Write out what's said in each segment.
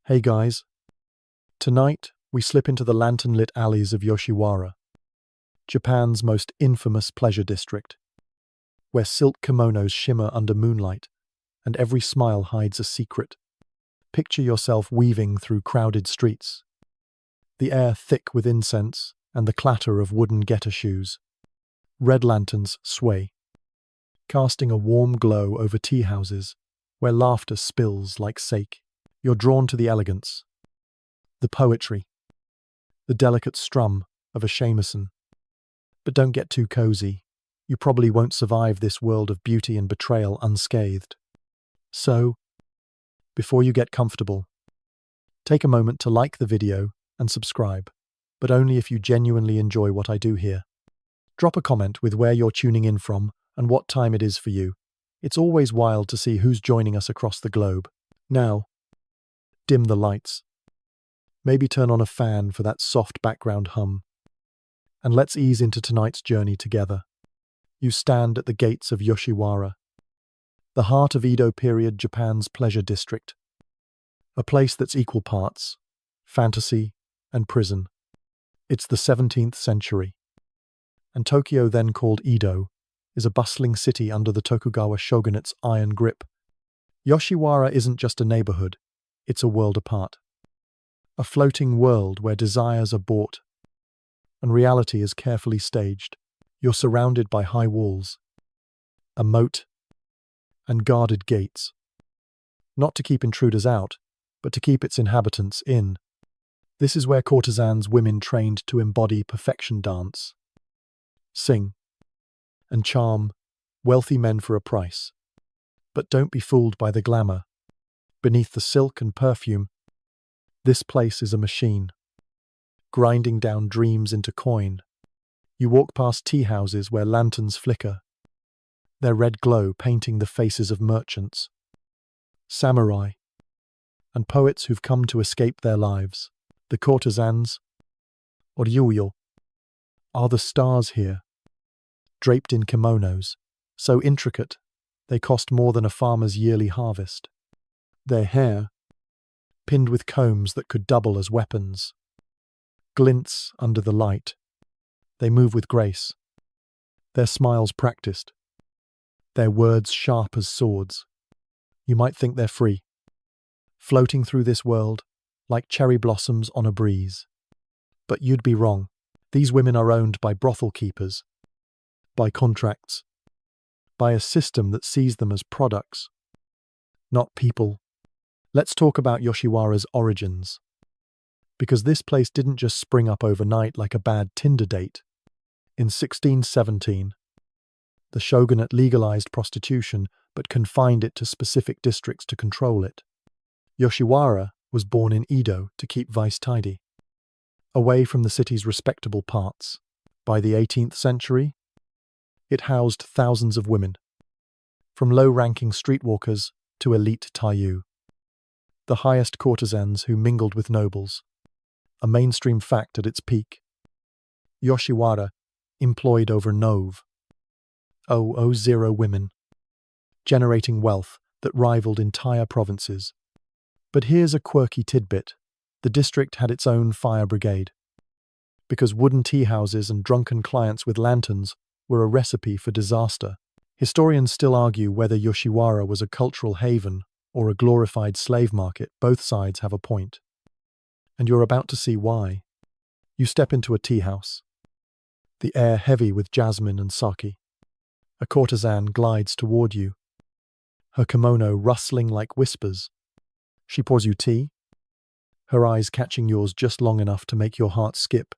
Hey guys, tonight we slip into the lantern-lit alleys of Yoshiwara, Japan's most infamous pleasure district, where silk kimonos shimmer under moonlight and every smile hides a secret. Picture yourself weaving through crowded streets, the air thick with incense and the clatter of wooden getter shoes. Red lanterns sway, casting a warm glow over tea houses where laughter spills like sake. You're drawn to the elegance, the poetry, the delicate strum of a shamisen. But don't get too cozy. You probably won't survive this world of beauty and betrayal unscathed. So, before you get comfortable, take a moment to like the video and subscribe, but only if you genuinely enjoy what I do here. Drop a comment with where you're tuning in from and what time it is for you. It's always wild to see who's joining us across the globe. Now, dim the lights. Maybe turn on a fan for that soft background hum. And let's ease into tonight's journey together. You stand at the gates of Yoshiwara, the heart of Edo period Japan's pleasure district. A place that's equal parts fantasy and prison. It's the 17th century. And Tokyo, then called Edo, is a bustling city under the Tokugawa shogunate's iron grip. Yoshiwara isn't just a neighborhood. It's a world apart. A floating world where desires are bought and reality is carefully staged. You're surrounded by high walls, a moat, and guarded gates. Not to keep intruders out, but to keep its inhabitants in. This is where courtesans, women trained to embody perfection, dance, sing, and charm wealthy men for a price. But don't be fooled by the glamour. Beneath the silk and perfume, this place is a machine, grinding down dreams into coin. You walk past tea houses where lanterns flicker, their red glow painting the faces of merchants, samurai, and poets who've come to escape their lives. The courtesans, or ryuyo, are the stars here, draped in kimonos, so intricate they cost more than a farmer's yearly harvest. Their hair, pinned with combs that could double as weapons, glints under the light. They move with grace, their smiles practiced, their words sharp as swords. You might think they're free, floating through this world like cherry blossoms on a breeze. But you'd be wrong. These women are owned by brothel keepers, by contracts, by a system that sees them as products, not people. Let's talk about Yoshiwara's origins, because this place didn't just spring up overnight like a bad Tinder date. In 1617, the shogunate legalized prostitution but confined it to specific districts to control it. Yoshiwara was born in Edo to keep vice tidy, away from the city's respectable parts. By the 18th century, it housed thousands of women, from low-ranking streetwalkers to elite taiyu, the highest courtesans who mingled with nobles, a mainstream fact at its peak. Yoshiwara employed over 0.000 women, generating wealth that rivaled entire provinces. But here's a quirky tidbit. The district had its own fire brigade, because wooden tea houses and drunken clients with lanterns were a recipe for disaster. Historians still argue whether Yoshiwara was a cultural haven or a glorified slave market. Both sides have a point. And you're about to see why. You step into a tea house, the air heavy with jasmine and sake. A courtesan glides toward you, her kimono rustling like whispers. She pours you tea, her eyes catching yours just long enough to make your heart skip.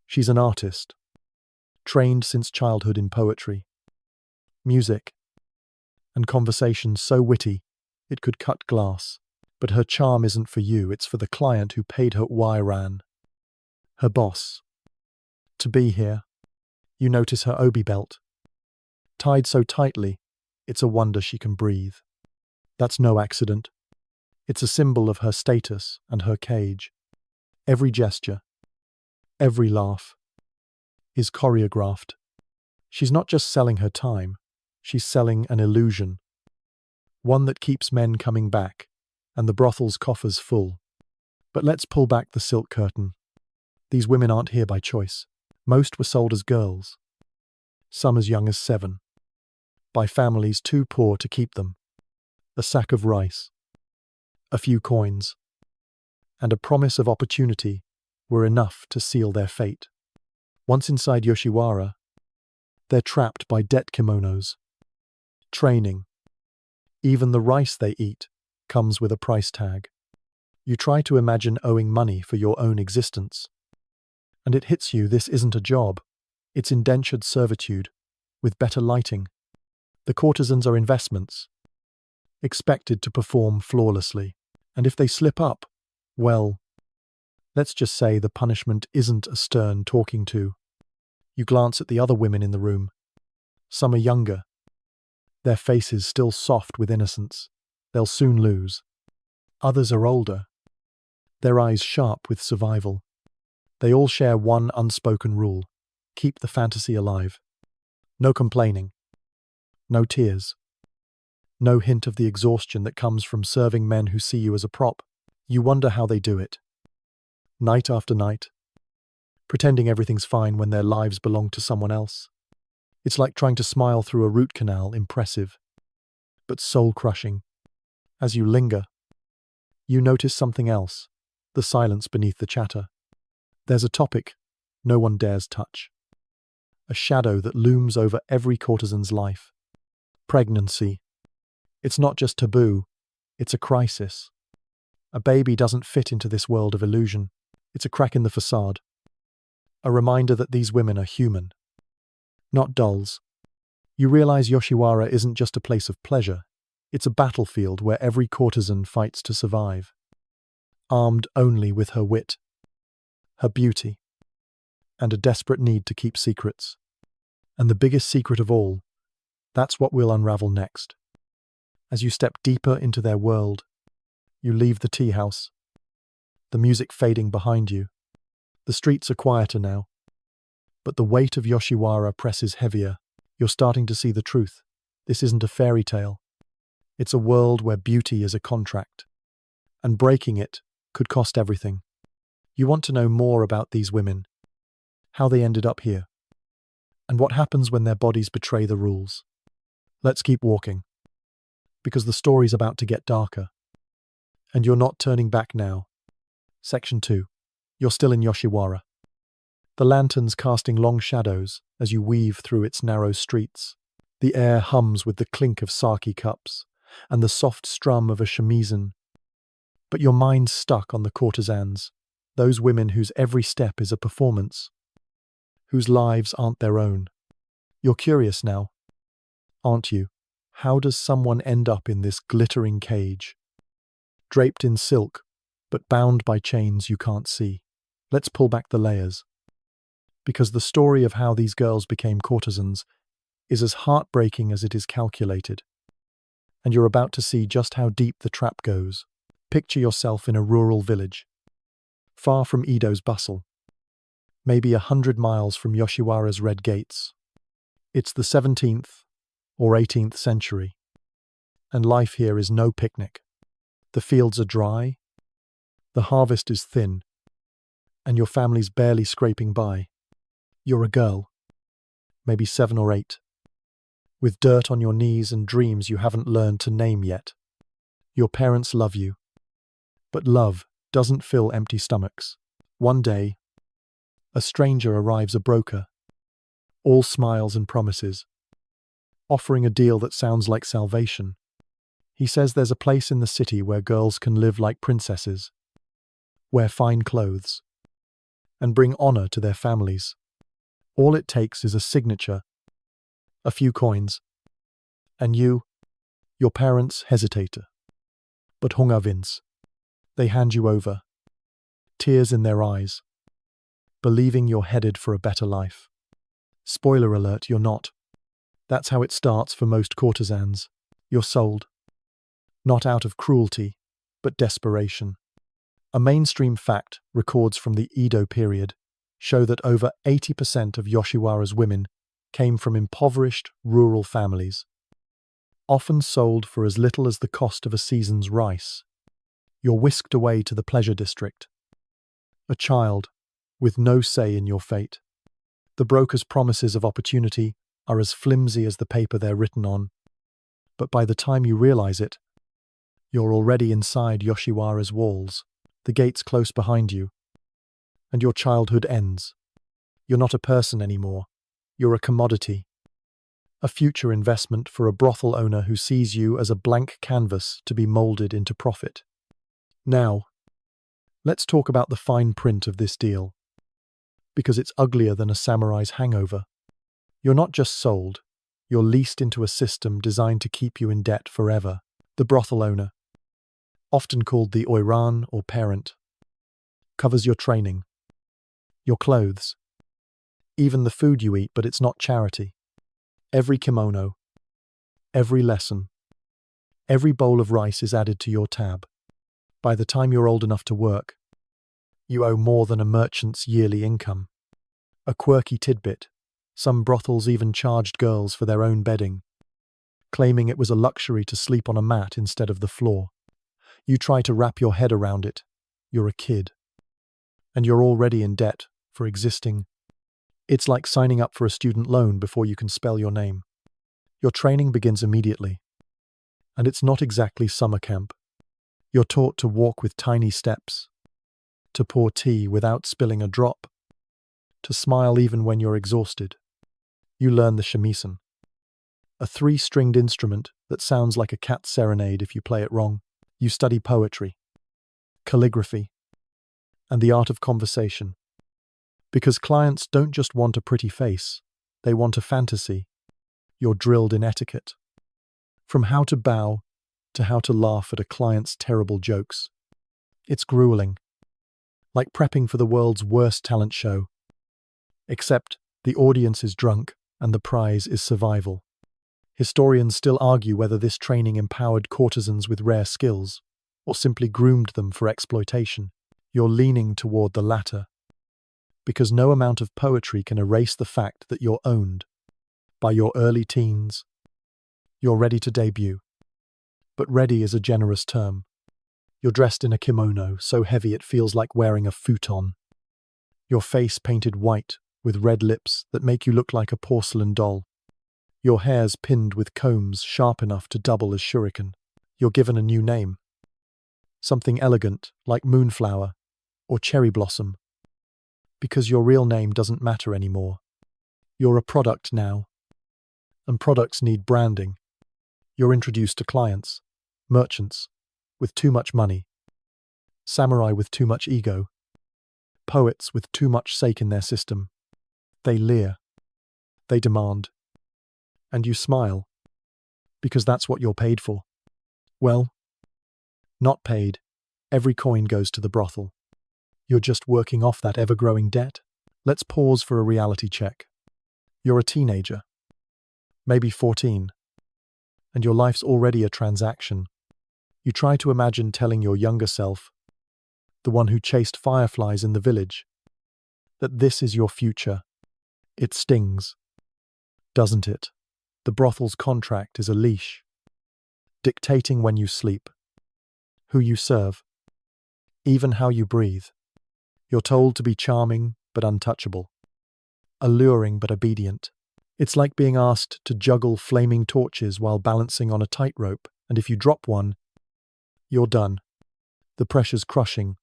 She's an artist, trained since childhood in poetry, music, and conversation so witty it could cut glass. But her charm isn't for you, it's for the client who paid her wairan, her boss, to be here. You notice her obi belt, tied so tightly, it's a wonder she can breathe. That's no accident. It's a symbol of her status and her cage. Every gesture, every laugh, is choreographed. She's not just selling her time, she's selling an illusion, one that keeps men coming back and the brothel's coffers full. But let's pull back the silk curtain. These women aren't here by choice. Most were sold as girls, some as young as 7, by families too poor to keep them. A sack of rice, a few coins, and a promise of opportunity were enough to seal their fate. Once inside Yoshiwara, they're trapped by debt kimonos, training. Even the rice they eat comes with a price tag. You try to imagine owing money for your own existence, and it hits you this isn't a job, it's indentured servitude, with better lighting. The courtesans are investments, expected to perform flawlessly, and if they slip up, well, let's just say the punishment isn't a stern talking to. You glance at the other women in the room. Some are younger, their faces still soft with innocence. They'll soon lose. Others are older, their eyes sharp with survival. They all share one unspoken rule: keep the fantasy alive. No complaining, no tears, no hint of the exhaustion that comes from serving men who see you as a prop. You wonder how they do it. Night after night, pretending everything's fine when their lives belong to someone else. It's like trying to smile through a root canal, impressive, but soul-crushing. As you linger, you notice something else, the silence beneath the chatter. There's a topic no one dares touch, a shadow that looms over every courtesan's life. Pregnancy. It's not just taboo, it's a crisis. A baby doesn't fit into this world of illusion. It's a crack in the facade, a reminder that these women are human, not dolls. You realize Yoshiwara isn't just a place of pleasure, it's a battlefield where every courtesan fights to survive, armed only with her wit, her beauty, and a desperate need to keep secrets. And the biggest secret of all, that's what we'll unravel next. As you step deeper into their world, you leave the tea house, the music fading behind you. The streets are quieter now, but the weight of Yoshiwara presses heavier. You're starting to see the truth. This isn't a fairy tale. It's a world where beauty is a contract, and breaking it could cost everything. You want to know more about these women, how they ended up here, and what happens when their bodies betray the rules. Let's keep walking, because the story's about to get darker, and you're not turning back now. Section 2. You're still in Yoshiwara. The lanterns casting long shadows as you weave through its narrow streets. The air hums with the clink of sake cups and the soft strum of a shamisen. But your mind's stuck on the courtesans, those women whose every step is a performance, whose lives aren't their own. You're curious now, aren't you? How does someone end up in this glittering cage? Draped in silk, but bound by chains you can't see. Let's pull back the layers, because the story of how these girls became courtesans is as heartbreaking as it is calculated. And you're about to see just how deep the trap goes. Picture yourself in a rural village, far from Edo's bustle, maybe 100 miles from Yoshiwara's red gates. It's the 17th or 18th century, and life here is no picnic. The fields are dry, the harvest is thin, and your family's barely scraping by. You're a girl, maybe 7 or 8, with dirt on your knees and dreams you haven't learned to name yet. Your parents love you, but love doesn't fill empty stomachs. One day, a stranger arrives, a broker, all smiles and promises, offering a deal that sounds like salvation. He says there's a place in the city where girls can live like princesses, wear fine clothes, and bring honor to their families. All it takes is a signature, a few coins, and your parents hesitate. But hunga wins. They hand you over, tears in their eyes, believing you're headed for a better life. Spoiler alert, you're not. That's how it starts for most courtesans. You're sold, not out of cruelty, but desperation. A mainstream fact, records from the Edo period, show that over 80% of Yoshiwara's women came from impoverished rural families, often sold for as little as the cost of a season's rice. You're whisked away to the pleasure district. A child, with no say in your fate. The broker's promises of opportunity are as flimsy as the paper they're written on. But by the time you realize it, you're already inside Yoshiwara's walls, the gates close behind you, and your childhood ends. You're not a person anymore. You're a commodity. A future investment for a brothel owner who sees you as a blank canvas to be molded into profit. Now, let's talk about the fine print of this deal, because it's uglier than a samurai's hangover. You're not just sold, you're leased into a system designed to keep you in debt forever. The brothel owner, often called the oiran or parent, covers your training, your clothes, even the food you eat, but it's not charity. Every kimono, every lesson, every bowl of rice is added to your tab. By the time you're old enough to work, you owe more than a merchant's yearly income. A quirky tidbit, some brothels even charged girls for their own bedding, claiming it was a luxury to sleep on a mat instead of the floor. You try to wrap your head around it. You're a kid. And you're already in debt for existing. It's like signing up for a student loan before you can spell your name. Your training begins immediately. And it's not exactly summer camp. You're taught to walk with tiny steps, to pour tea without spilling a drop, to smile even when you're exhausted. You learn the shamisen, a 3-stringed instrument that sounds like a cat serenade if you play it wrong. You study poetry, calligraphy, and the art of conversation. Because clients don't just want a pretty face, they want a fantasy. You're drilled in etiquette. From how to bow to how to laugh at a client's terrible jokes. It's grueling, like prepping for the world's worst talent show. Except the audience is drunk and the prize is survival. Historians still argue whether this training empowered courtesans with rare skills or simply groomed them for exploitation. You're leaning toward the latter, because no amount of poetry can erase the fact that you're owned. By your early teens, you're ready to debut. But ready is a generous term. You're dressed in a kimono so heavy it feels like wearing a futon. Your face painted white with red lips that make you look like a porcelain doll. Your hair's pinned with combs sharp enough to double as shuriken. You're given a new name. Something elegant like Moonflower or Cherry Blossom. Because your real name doesn't matter anymore. You're a product now. And products need branding. You're introduced to clients, merchants, with too much money, samurai with too much ego, poets with too much stake in their system. They leer. They demand. And you smile. Because that's what you're paid for. Well, not paid. Every coin goes to the brothel. You're just working off that ever-growing debt. Let's pause for a reality check. You're a teenager, maybe 14, and your life's already a transaction. You try to imagine telling your younger self, the one who chased fireflies in the village, that this is your future. It stings, doesn't it? The brothel's contract is a leash, dictating when you sleep, who you serve, even how you breathe. You're told to be charming but untouchable, alluring but obedient. It's like being asked to juggle flaming torches while balancing on a tightrope, and if you drop one, you're done. The pressure's crushing,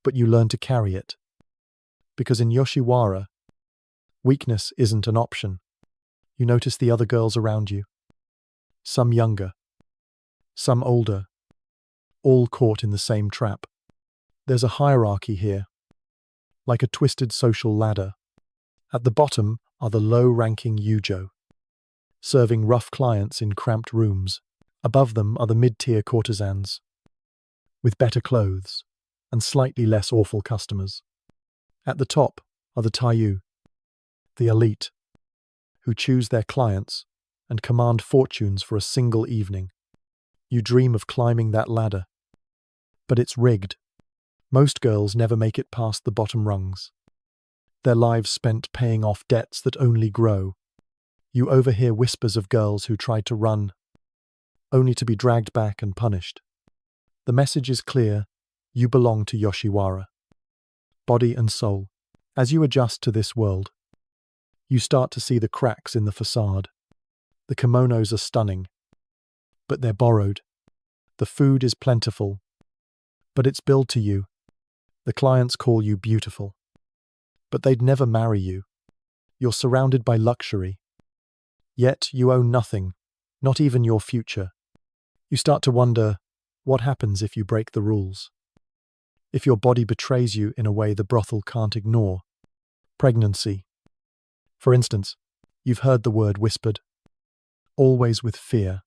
but you learn to carry it. Because in Yoshiwara, weakness isn't an option. You notice the other girls around you. Some younger, some older, all caught in the same trap. There's a hierarchy here, like a twisted social ladder. At the bottom are the low-ranking yujo, serving rough clients in cramped rooms. Above them are the mid-tier courtesans, with better clothes and slightly less awful customers. At the top are the taiyu, the elite, who choose their clients and command fortunes for a single evening. You dream of climbing that ladder, but it's rigged. Most girls never make it past the bottom rungs, their lives spent paying off debts that only grow. You overhear whispers of girls who tried to run, only to be dragged back and punished. The message is clear: you belong to Yoshiwara, body and soul. As you adjust to this world, you start to see the cracks in the facade. The kimonos are stunning, but they're borrowed. The food is plentiful, but it's billed to you. The clients call you beautiful, but they'd never marry you. You're surrounded by luxury, yet you own nothing, not even your future. You start to wonder, what happens if you break the rules? If your body betrays you in a way the brothel can't ignore? Pregnancy. For instance, you've heard the word whispered. Always with fear,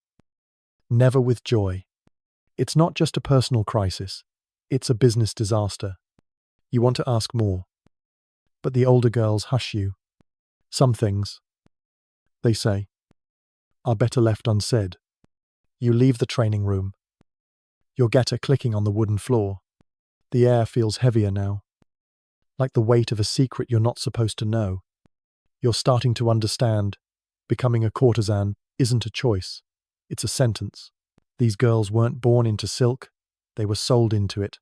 never with joy. It's not just a personal crisis, it's a business disaster. You want to ask more, but the older girls hush you. Some things, they say, are better left unsaid. You leave the training room, your getter clicking on the wooden floor. The air feels heavier now, like the weight of a secret you're not supposed to know. You're starting to understand, becoming a courtesan isn't a choice, it's a sentence. These girls weren't born into silk, they were sold into it,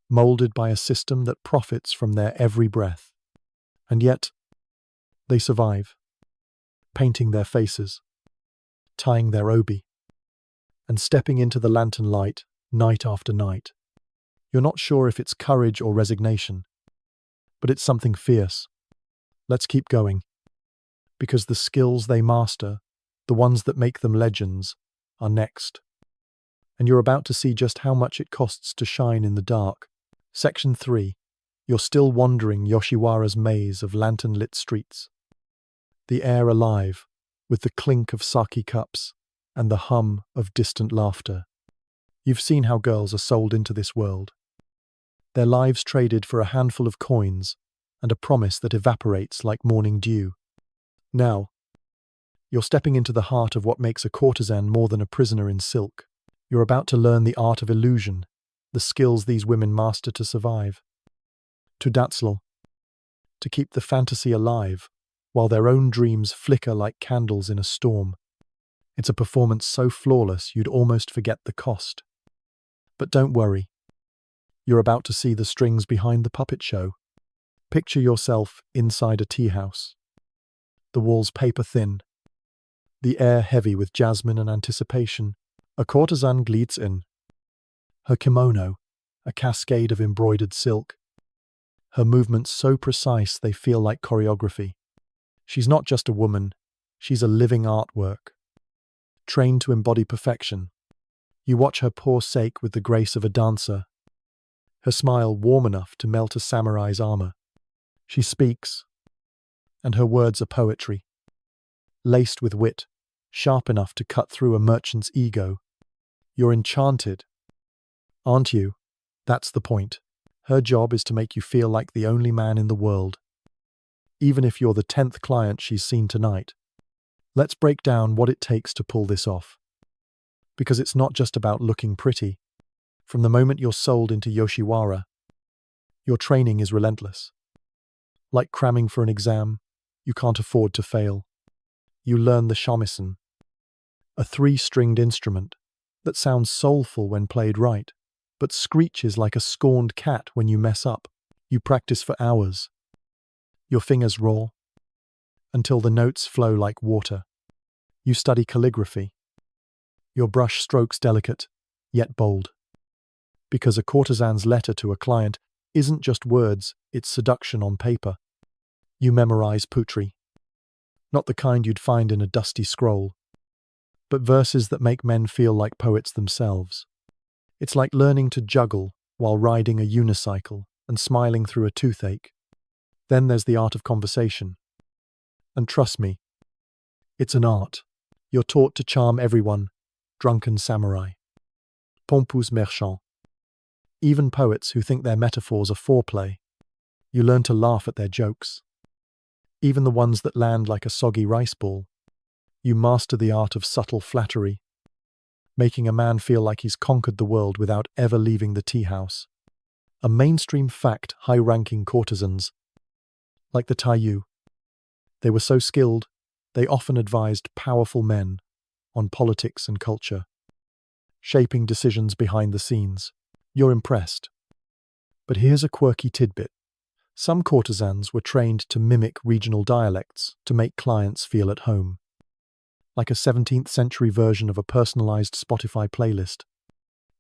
molded by a system that profits from their every breath. And yet, they survive, painting their faces, tying their obi, and stepping into the lantern light night after night. You're not sure if it's courage or resignation, but it's something fierce. Let's keep going, because the skills they master, the ones that make them legends, are next. And you're about to see just how much it costs to shine in the dark. Section 3. You're still wandering Yoshiwara's maze of lantern-lit streets. The air alive, with the clink of sake cups and the hum of distant laughter. You've seen how girls are sold into this world. Their lives traded for a handful of coins and a promise that evaporates like morning dew. Now, you're stepping into the heart of what makes a courtesan more than a prisoner in silk. You're about to learn the art of illusion, the skills these women master to survive. To dazzle, to keep the fantasy alive, while their own dreams flicker like candles in a storm. It's a performance so flawless you'd almost forget the cost. But don't worry. You're about to see the strings behind the puppet show. Picture yourself inside a tea house. The walls paper thin, the air heavy with jasmine and anticipation. A courtesan glides in. Her kimono, a cascade of embroidered silk. Her movements so precise they feel like choreography. She's not just a woman, she's a living artwork, trained to embody perfection. You watch her pour sake with the grace of a dancer, her smile warm enough to melt a samurai's armor. She speaks, and her words are poetry, laced with wit, sharp enough to cut through a merchant's ego. You're enchanted, aren't you? That's the point. Her job is to make you feel like the only man in the world, even if you're the 10th client she's seen tonight. Let's break down what it takes to pull this off. Because it's not just about looking pretty. From the moment you're sold into Yoshiwara, your training is relentless. Like cramming for an exam, you can't afford to fail. You learn the shamisen, a 3-stringed instrument that sounds soulful when played right, but screeches like a scorned cat when you mess up. You practice for hours. Your fingers raw, until the notes flow like water. You study calligraphy. Your brush strokes delicate, yet bold. Because a courtesan's letter to a client isn't just words, it's seduction on paper. You memorize poetry. Not the kind you'd find in a dusty scroll, but verses that make men feel like poets themselves. It's like learning to juggle while riding a unicycle and smiling through a toothache. Then there's the art of conversation. And trust me, it's an art. You're taught to charm everyone, drunken samurai, pompous merchants, even poets who think their metaphors are foreplay. You learn to laugh at their jokes, even the ones that land like a soggy rice ball. You master the art of subtle flattery, making a man feel like he's conquered the world without ever leaving the tea house. A mainstream fact: high-ranking courtesans, like the Taiyu, they were so skilled, they often advised powerful men on politics and culture. shaping decisions behind the scenes. You're impressed. But here's a quirky tidbit. Some courtesans were trained to mimic regional dialects to make clients feel at home, like a 17th century version of a personalized Spotify playlist.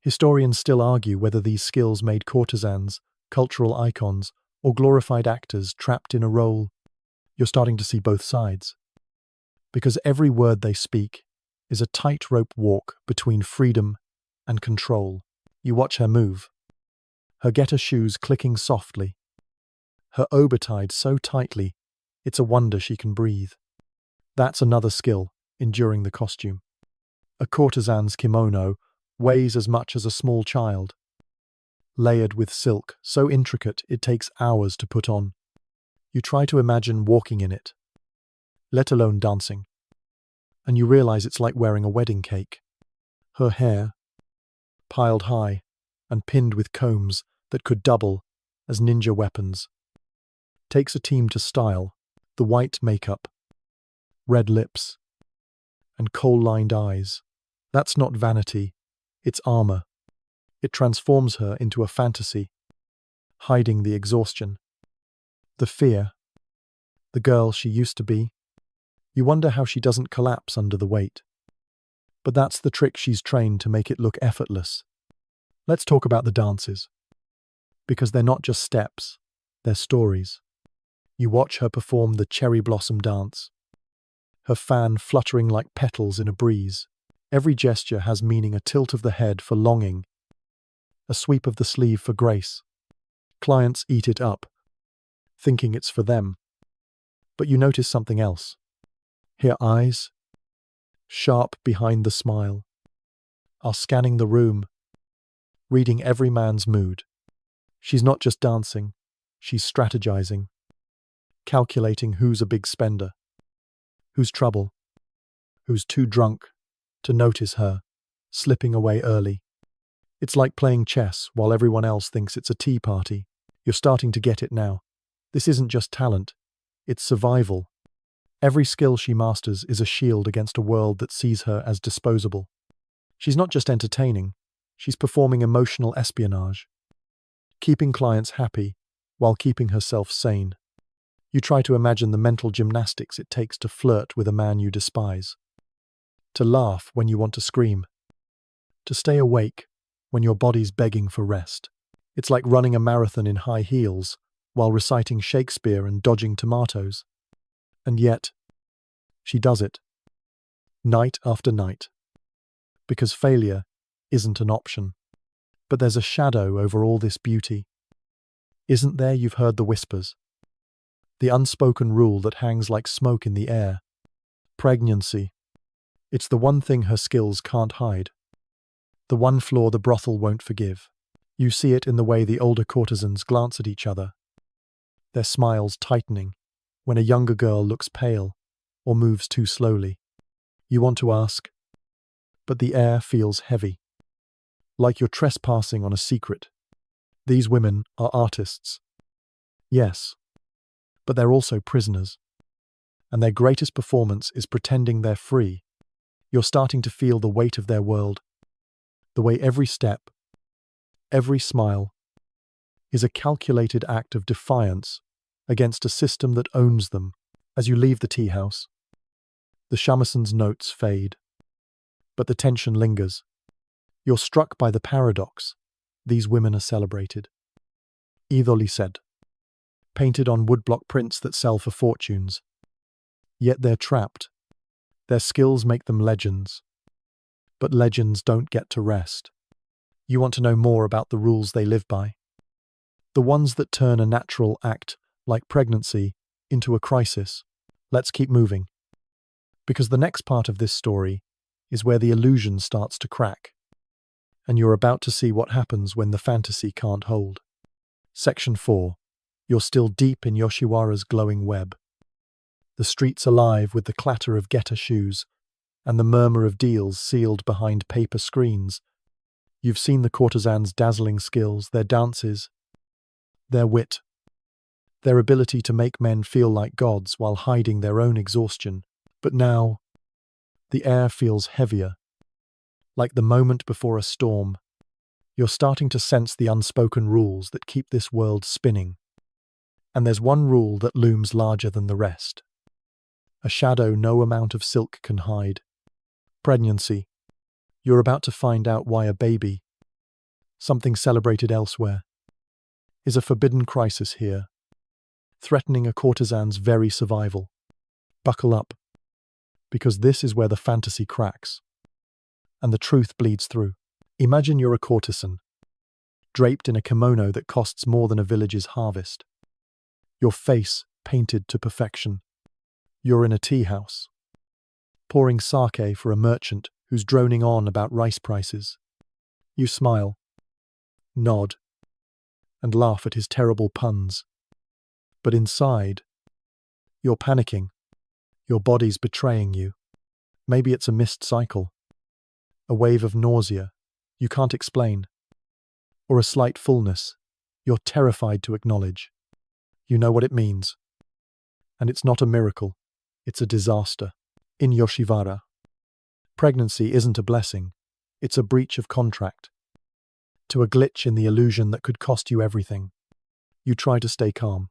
Historians still argue whether these skills made courtesans cultural icons or glorified actors trapped in a role. You're starting to see both sides. Because every word they speak is a tightrope walk between freedom and control. You watch her move, her getter shoes clicking softly, her ober tied so tightly, it's a wonder she can breathe. That's another skill, enduring the costume. A courtesan's kimono weighs as much as a small child, layered with silk so intricate it takes hours to put on. You try to imagine walking in it, let alone dancing, and you realize it's like wearing a wedding cake. Her hair, piled high and pinned with combs that could double as ninja weapons, takes a team to style. The white makeup, red lips, and coal-lined eyes. That's not vanity, it's armor. It transforms her into a fantasy, hiding the exhaustion, the fear, the girl she used to be. You wonder how she doesn't collapse under the weight. But that's the trick she's trained to make it look effortless. Let's talk about the dances. Because they're not just steps, they're stories. You watch her perform the cherry blossom dance, her fan fluttering like petals in a breeze. Every gesture has meaning: a tilt of the head for longing, a sweep of the sleeve for grace. Clients eat it up, thinking it's for them. But you notice something else. Her eyes, sharp behind the smile, are scanning the room, reading every man's mood. She's not just dancing, she's strategizing, calculating who's a big spender, who's trouble, who's too drunk to notice her, slipping away early. It's like playing chess while everyone else thinks it's a tea party. You're starting to get it now. This isn't just talent, it's survival. Every skill she masters is a shield against a world that sees her as disposable. She's not just entertaining, she's performing emotional espionage, keeping clients happy while keeping herself sane. You try to imagine the mental gymnastics it takes to flirt with a man you despise, to laugh when you want to scream, to stay awake when your body's begging for rest. It's like running a marathon in high heels while reciting Shakespeare and dodging tomatoes. And yet, she does it, night after night, because failure isn't an option. But there's a shadow over all this beauty. Isn't there? You've heard the whispers, the unspoken rule that hangs like smoke in the air. Pregnancy. It's the one thing her skills can't hide, the one flaw the brothel won't forgive. You see it in the way the older courtesans glance at each other, their smiles tightening when a younger girl looks pale or moves too slowly. You want to ask, but the air feels heavy, like you're trespassing on a secret. These women are artists. Yes, but they're also prisoners, and their greatest performance is pretending they're free. You're starting to feel the weight of their world, the way every step, every smile, is a calculated act of defiance against a system that owns them. As you leave the tea house, the shameson's notes fade, but the tension lingers. You're struck by the paradox. These women are celebrated, idolly said, painted on woodblock prints that sell for fortunes. Yet they're trapped. Their skills make them legends, but legends don't get to rest. You want to know more about the rules they live by, the ones that turn a natural act like pregnancy into a crisis. Let's keep moving, because the next part of this story is where the illusion starts to crack, and you're about to see what happens when the fantasy can't hold. Section 4. You're still deep in Yoshiwara's glowing web. The streets alive with the clatter of getter shoes and the murmur of deals sealed behind paper screens. You've seen the courtesans' dazzling skills, their dances, their wit, their ability to make men feel like gods while hiding their own exhaustion. But now, the air feels heavier, Like the moment before a storm, you're starting to sense the unspoken rules that keep this world spinning. And there's one rule that looms larger than the rest. A shadow no amount of silk can hide. Pregnancy. You're about to find out why a baby, something celebrated elsewhere, is a forbidden crisis here, threatening a courtesan's very survival. Buckle up, because this is where the fantasy cracks, and the truth bleeds through. Imagine you're a courtesan, draped in a kimono that costs more than a village's harvest. Your face painted to perfection. You're in a tea house, pouring sake for a merchant who's droning on about rice prices. You smile, nod, and laugh at his terrible puns. But inside, you're panicking. Your body's betraying you. Maybe it's a missed cycle, a wave of nausea you can't explain, or a slight fullness you're terrified to acknowledge. You know what it means. And it's not a miracle, it's a disaster. In Yoshiwara, pregnancy isn't a blessing, it's a breach of contract. To a glitch in the illusion that could cost you everything. You try to stay calm,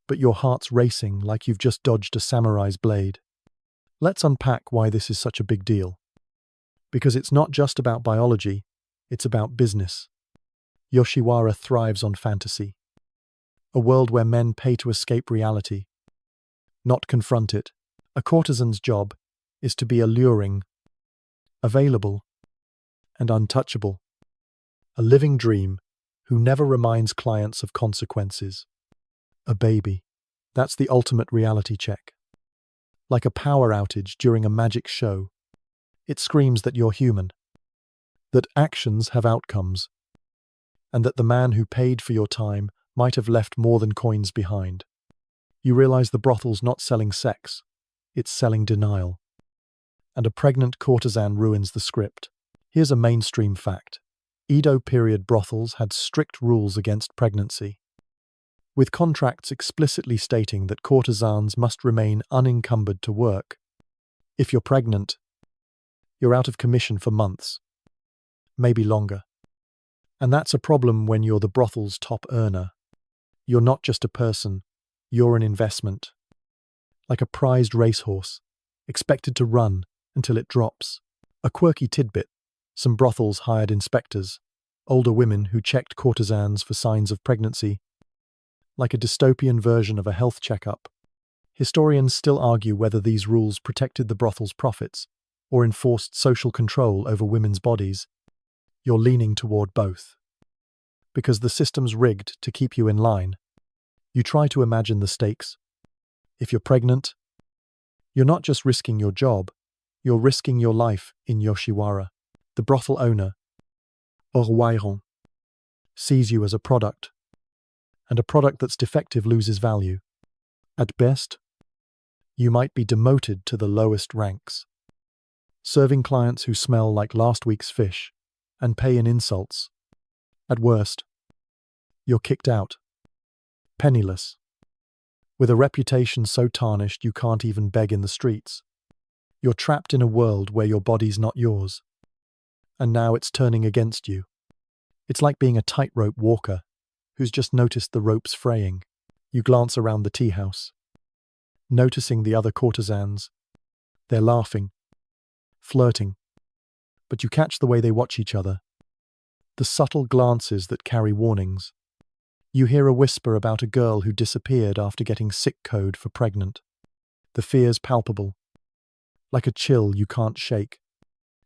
but your heart's racing like you've just dodged a samurai's blade. Let's unpack why this is such a big deal. Because it's not just about biology, it's about business. Yoshiwara thrives on fantasy. A world where men pay to escape reality, not confront it. A courtesan's job is to be alluring, available, and untouchable. A living dream who never reminds clients of consequences. A baby. That's the ultimate reality check. Like a power outage during a magic show. It screams that you're human, that actions have outcomes, and that the man who paid for your time might have left more than coins behind. You realize the brothel's not selling sex, it's selling denial. And a pregnant courtesan ruins the script. Here's a mainstream fact. Edo period brothels had strict rules against pregnancy, with contracts explicitly stating that courtesans must remain unencumbered to work. If you're pregnant, you're out of commission for months, maybe longer. And that's a problem when you're the brothel's top earner. You're not just a person, you're an investment. Like a prized racehorse, expected to run until it drops. A quirky tidbit. Some brothels hired inspectors, older women who checked courtesans for signs of pregnancy. Like a dystopian version of a health checkup. Historians still argue whether these rules protected the brothel's profits or enforced social control over women's bodies. You're leaning toward both. Because the system's rigged to keep you in line. You try to imagine the stakes. If you're pregnant, you're not just risking your job, you're risking your life in Yoshiwara. The brothel owner, Orwairon, sees you as a product, and a product that's defective loses value. At best, you might be demoted to the lowest ranks, serving clients who smell like last week's fish and pay in insults. At worst, you're kicked out, penniless, with a reputation so tarnished you can't even beg in the streets. You're trapped in a world where your body's not yours, and now it's turning against you. It's like being a tightrope walker who's just noticed the ropes fraying. You glance around the tea house, noticing the other courtesans. They're laughing, flirting, but you catch the way they watch each other. The subtle glances that carry warnings. You hear a whisper about a girl who disappeared after getting sick code for pregnant. The fear's palpable, like a chill you can't shake.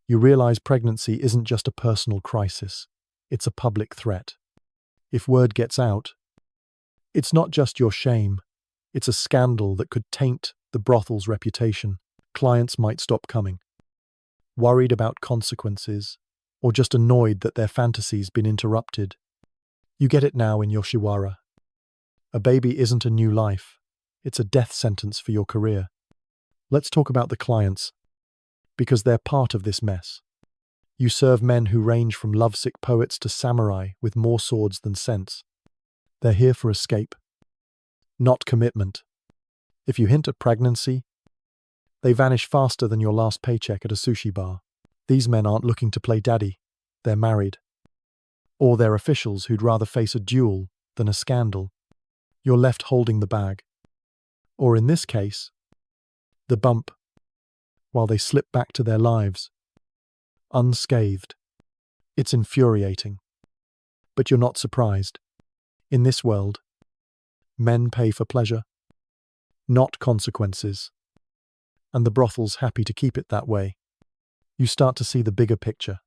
You realize pregnancy isn't just a personal crisis, it's a public threat. If word gets out, it's not just your shame, it's a scandal that could taint the brothel's reputation. Clients might stop coming, worried about consequences, or just annoyed that their fantasy's been interrupted. You get it now in Yoshiwara. A baby isn't a new life, it's a death sentence for your career. Let's talk about the clients, because they're part of this mess. You serve men who range from lovesick poets to samurai with more swords than sense. They're here for escape, not commitment. If you hint at pregnancy, they vanish faster than your last paycheck at a sushi bar. These men aren't looking to play daddy. They're married. Or they're officials who'd rather face a duel than a scandal. You're left holding the bag. Or in this case, the bump, while they slip back to their lives, unscathed. It's infuriating. But you're not surprised. In this world, men pay for pleasure, not consequences. And the brothel's happy to keep it that way. You start to see the bigger picture.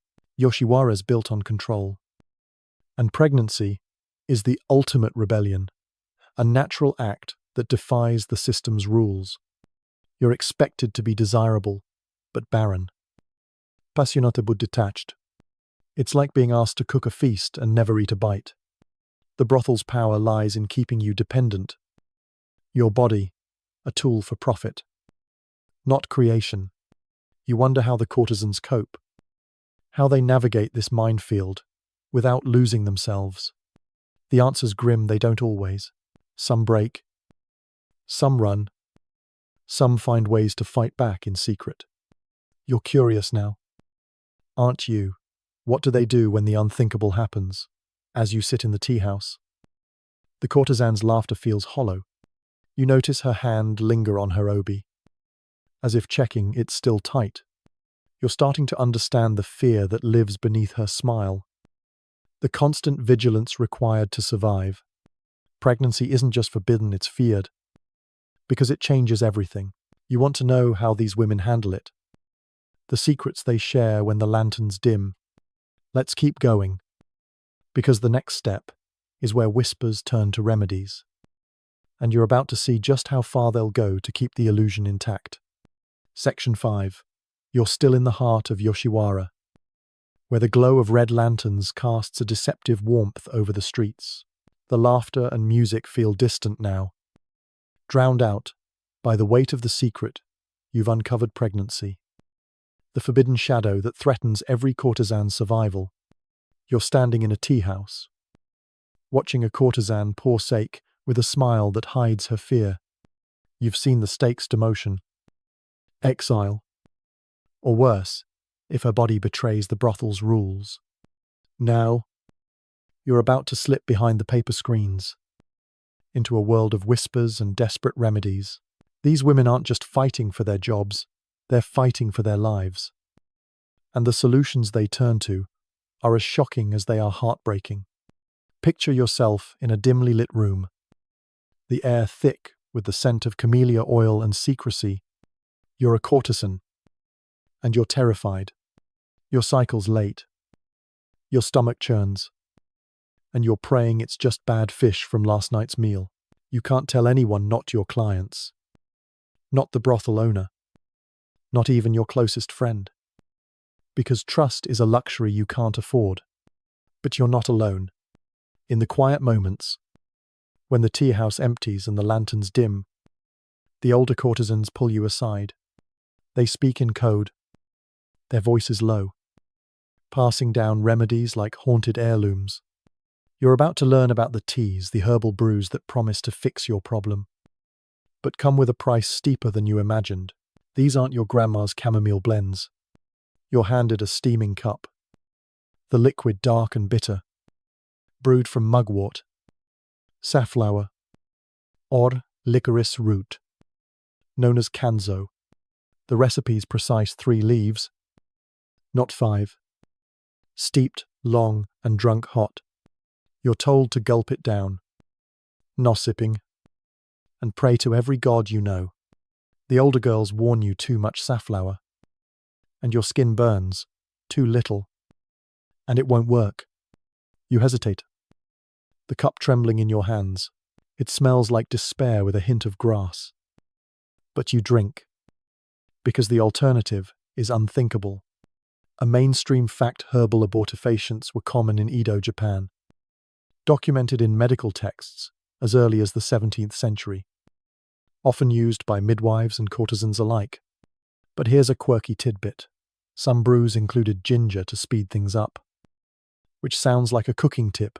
Yoshiwara's built on control. And pregnancy is the ultimate rebellion, a natural act that defies the system's rules. You're expected to be desirable, but barren. Passionate but detached. It's like being asked to cook a feast and never eat a bite. The brothel's power lies in keeping you dependent. Your body, a tool for profit. Not creation. You wonder how the courtesans cope. How they navigate this minefield without losing themselves. The answer's grim, they don't always. Some break. Some run. Some find ways to fight back in secret. You're curious now. Aren't you? What do they do when the unthinkable happens? As you sit in the tea house. The courtesan's laughter feels hollow. You notice her hand linger on her obi, as if checking it's still tight. You're starting to understand the fear that lives beneath her smile. The constant vigilance required to survive. Pregnancy isn't just forbidden, it's feared. Because it changes everything. You want to know how these women handle it. The secrets they share when the lanterns dim. Let's keep going. Because the next step is where whispers turn to remedies. And you're about to see just how far they'll go to keep the illusion intact. Section 5. You're still in the heart of Yoshiwara, where the glow of red lanterns casts a deceptive warmth over the streets. The laughter and music feel distant now, drowned out by the weight of the secret you've uncovered: pregnancy, the forbidden shadow that threatens every courtesan's survival. You're standing in a tea house, watching a courtesan pour sake with a smile that hides her fear. You've seen the stakes: demotion, exile, or worse, if her body betrays the brothel's rules. Now, you're about to slip behind the paper screens, into a world of whispers and desperate remedies. These women aren't just fighting for their jobs, they're fighting for their lives. And the solutions they turn to are as shocking as they are heartbreaking. Picture yourself in a dimly lit room, the air thick with the scent of camellia oil and secrecy. You're a courtesan, and you're terrified. Your cycle's late. Your stomach churns. And you're praying it's just bad fish from last night's meal. You can't tell anyone, not your clients, not the brothel owner, not even your closest friend. Because trust is a luxury you can't afford. But you're not alone. In the quiet moments, when the tea house empties and the lanterns dim, the older courtesans pull you aside. They speak in code, their voices low, passing down remedies like haunted heirlooms. You're about to learn about the teas, the herbal brews that promise to fix your problem, but come with a price steeper than you imagined. These aren't your grandma's chamomile blends. You're handed a steaming cup, the liquid dark and bitter, brewed from mugwort, safflower, or licorice root, known as kanzo. The recipe's precise 3 leaves, not 5. Steeped, long, and drunk hot. You're told to gulp it down, no sipping, and pray to every god you know. The older girls warn you too much safflower, and your skin burns, too little, and it won't work. You hesitate, the cup trembling in your hands. It smells like despair with a hint of grass. But you drink, because the alternative is unthinkable. A mainstream fact: herbal abortifacients were common in Edo, Japan, documented in medical texts as early as the 17th century, often used by midwives and courtesans alike. But here's a quirky tidbit. Some brews included ginger to speed things up, which sounds like a cooking tip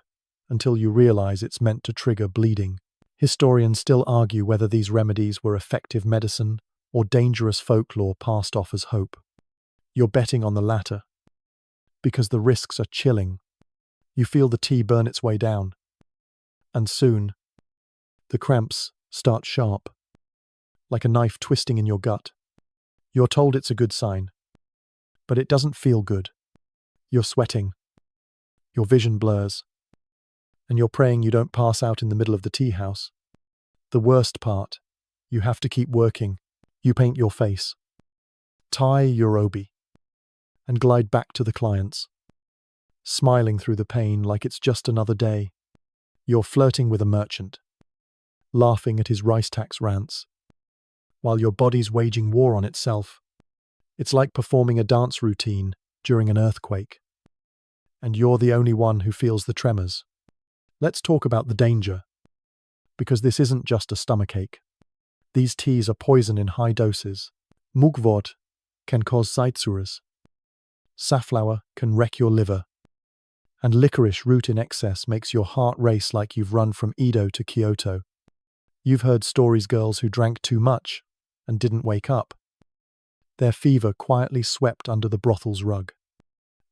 until you realize it's meant to trigger bleeding. Historians still argue whether these remedies were effective medicine or dangerous folklore passed off as hope. You're betting on the latter, because the risks are chilling. You feel the tea burn its way down, and soon, the cramps start sharp, like a knife twisting in your gut. You're told it's a good sign, but it doesn't feel good. You're sweating, your vision blurs, and you're praying you don't pass out in the middle of the tea house. The worst part, you have to keep working. You paint your face, tie your obi, and glide back to the clients, smiling through the pain like it's just another day. You're flirting with a merchant, laughing at his rice tax rants, while your body's waging war on itself. It's like performing a dance routine during an earthquake, and you're the only one who feels the tremors. Let's talk about the danger, because this isn't just a stomachache. These teas are poison in high doses. Mugwort can cause sightseers. Safflower can wreck your liver. And licorice root in excess makes your heart race like you've run from Edo to Kyoto. You've heard stories girls who drank too much and didn't wake up. Their fever quietly swept under the brothel's rug.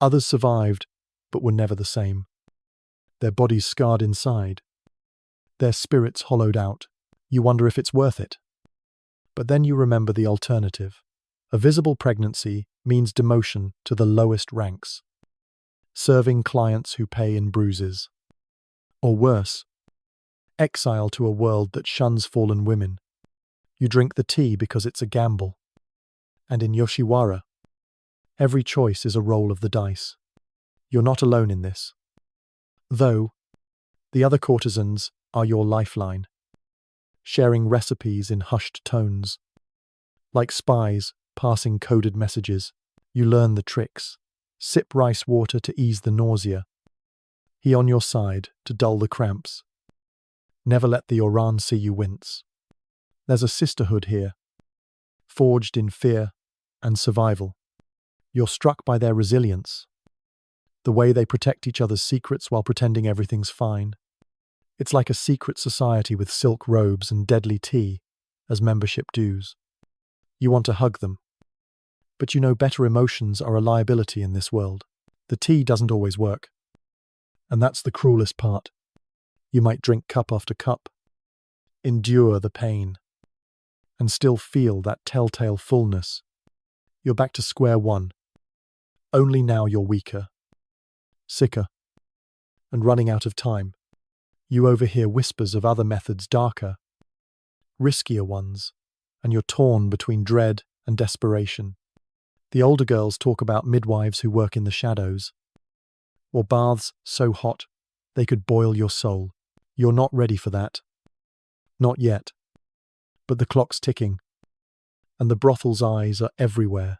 Others survived, but were never the same. Their bodies scarred inside. Their spirits hollowed out. You wonder if it's worth it. But then you remember the alternative. A visible pregnancy means demotion to the lowest ranks, serving clients who pay in bruises. Or worse, exile to a world that shuns fallen women. You drink the tea because it's a gamble. And in Yoshiwara, every choice is a roll of the dice. You're not alone in this. Though, the other courtesans are your lifeline, sharing recipes in hushed tones. Like spies passing coded messages, you learn the tricks. Sip rice water to ease the nausea. He on your side to dull the cramps. Never let the Oran see you wince. There's a sisterhood here, forged in fear and survival. You're struck by their resilience, the way they protect each other's secrets while pretending everything's fine. It's like a secret society with silk robes and deadly tea as membership dues. You want to hug them, but you know better emotions are a liability in this world. The tea doesn't always work, and that's the cruelest part. You might drink cup after cup, endure the pain, and still feel that telltale fullness. You're back to square one, only now you're weaker, sicker, and running out of time. You overhear whispers of other methods, darker, riskier ones, and you're torn between dread and desperation. The older girls talk about midwives who work in the shadows, or baths so hot they could boil your soul. You're not ready for that. Not yet. But the clock's ticking, and the brothel's eyes are everywhere.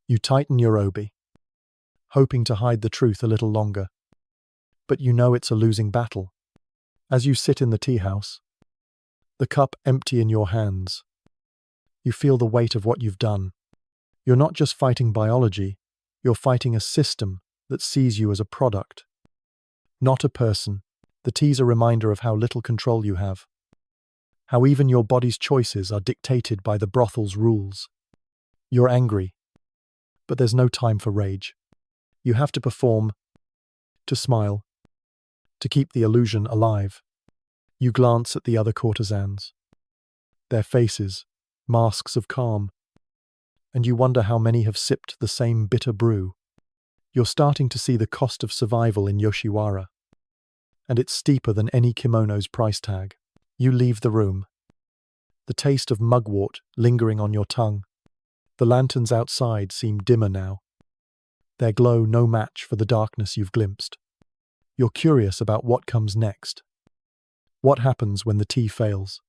You tighten your obi, hoping to hide the truth a little longer. But you know it's a losing battle. As you sit in the tea house, the cup empty in your hands, you feel the weight of what you've done. You're not just fighting biology, you're fighting a system that sees you as a product, not a person. The tea's a reminder of how little control you have, how even your body's choices are dictated by the brothel's rules. You're angry, but there's no time for rage. You have to perform, to smile, to keep the illusion alive. You glance at the other courtesans, their faces, masks of calm, and you wonder how many have sipped the same bitter brew. You're starting to see the cost of survival in Yoshiwara, and it's steeper than any kimono's price tag. You leave the room, the taste of mugwort lingering on your tongue. The lanterns outside seem dimmer now, their glow no match for the darkness you've glimpsed. You're curious about what comes next. What happens when the tea fails,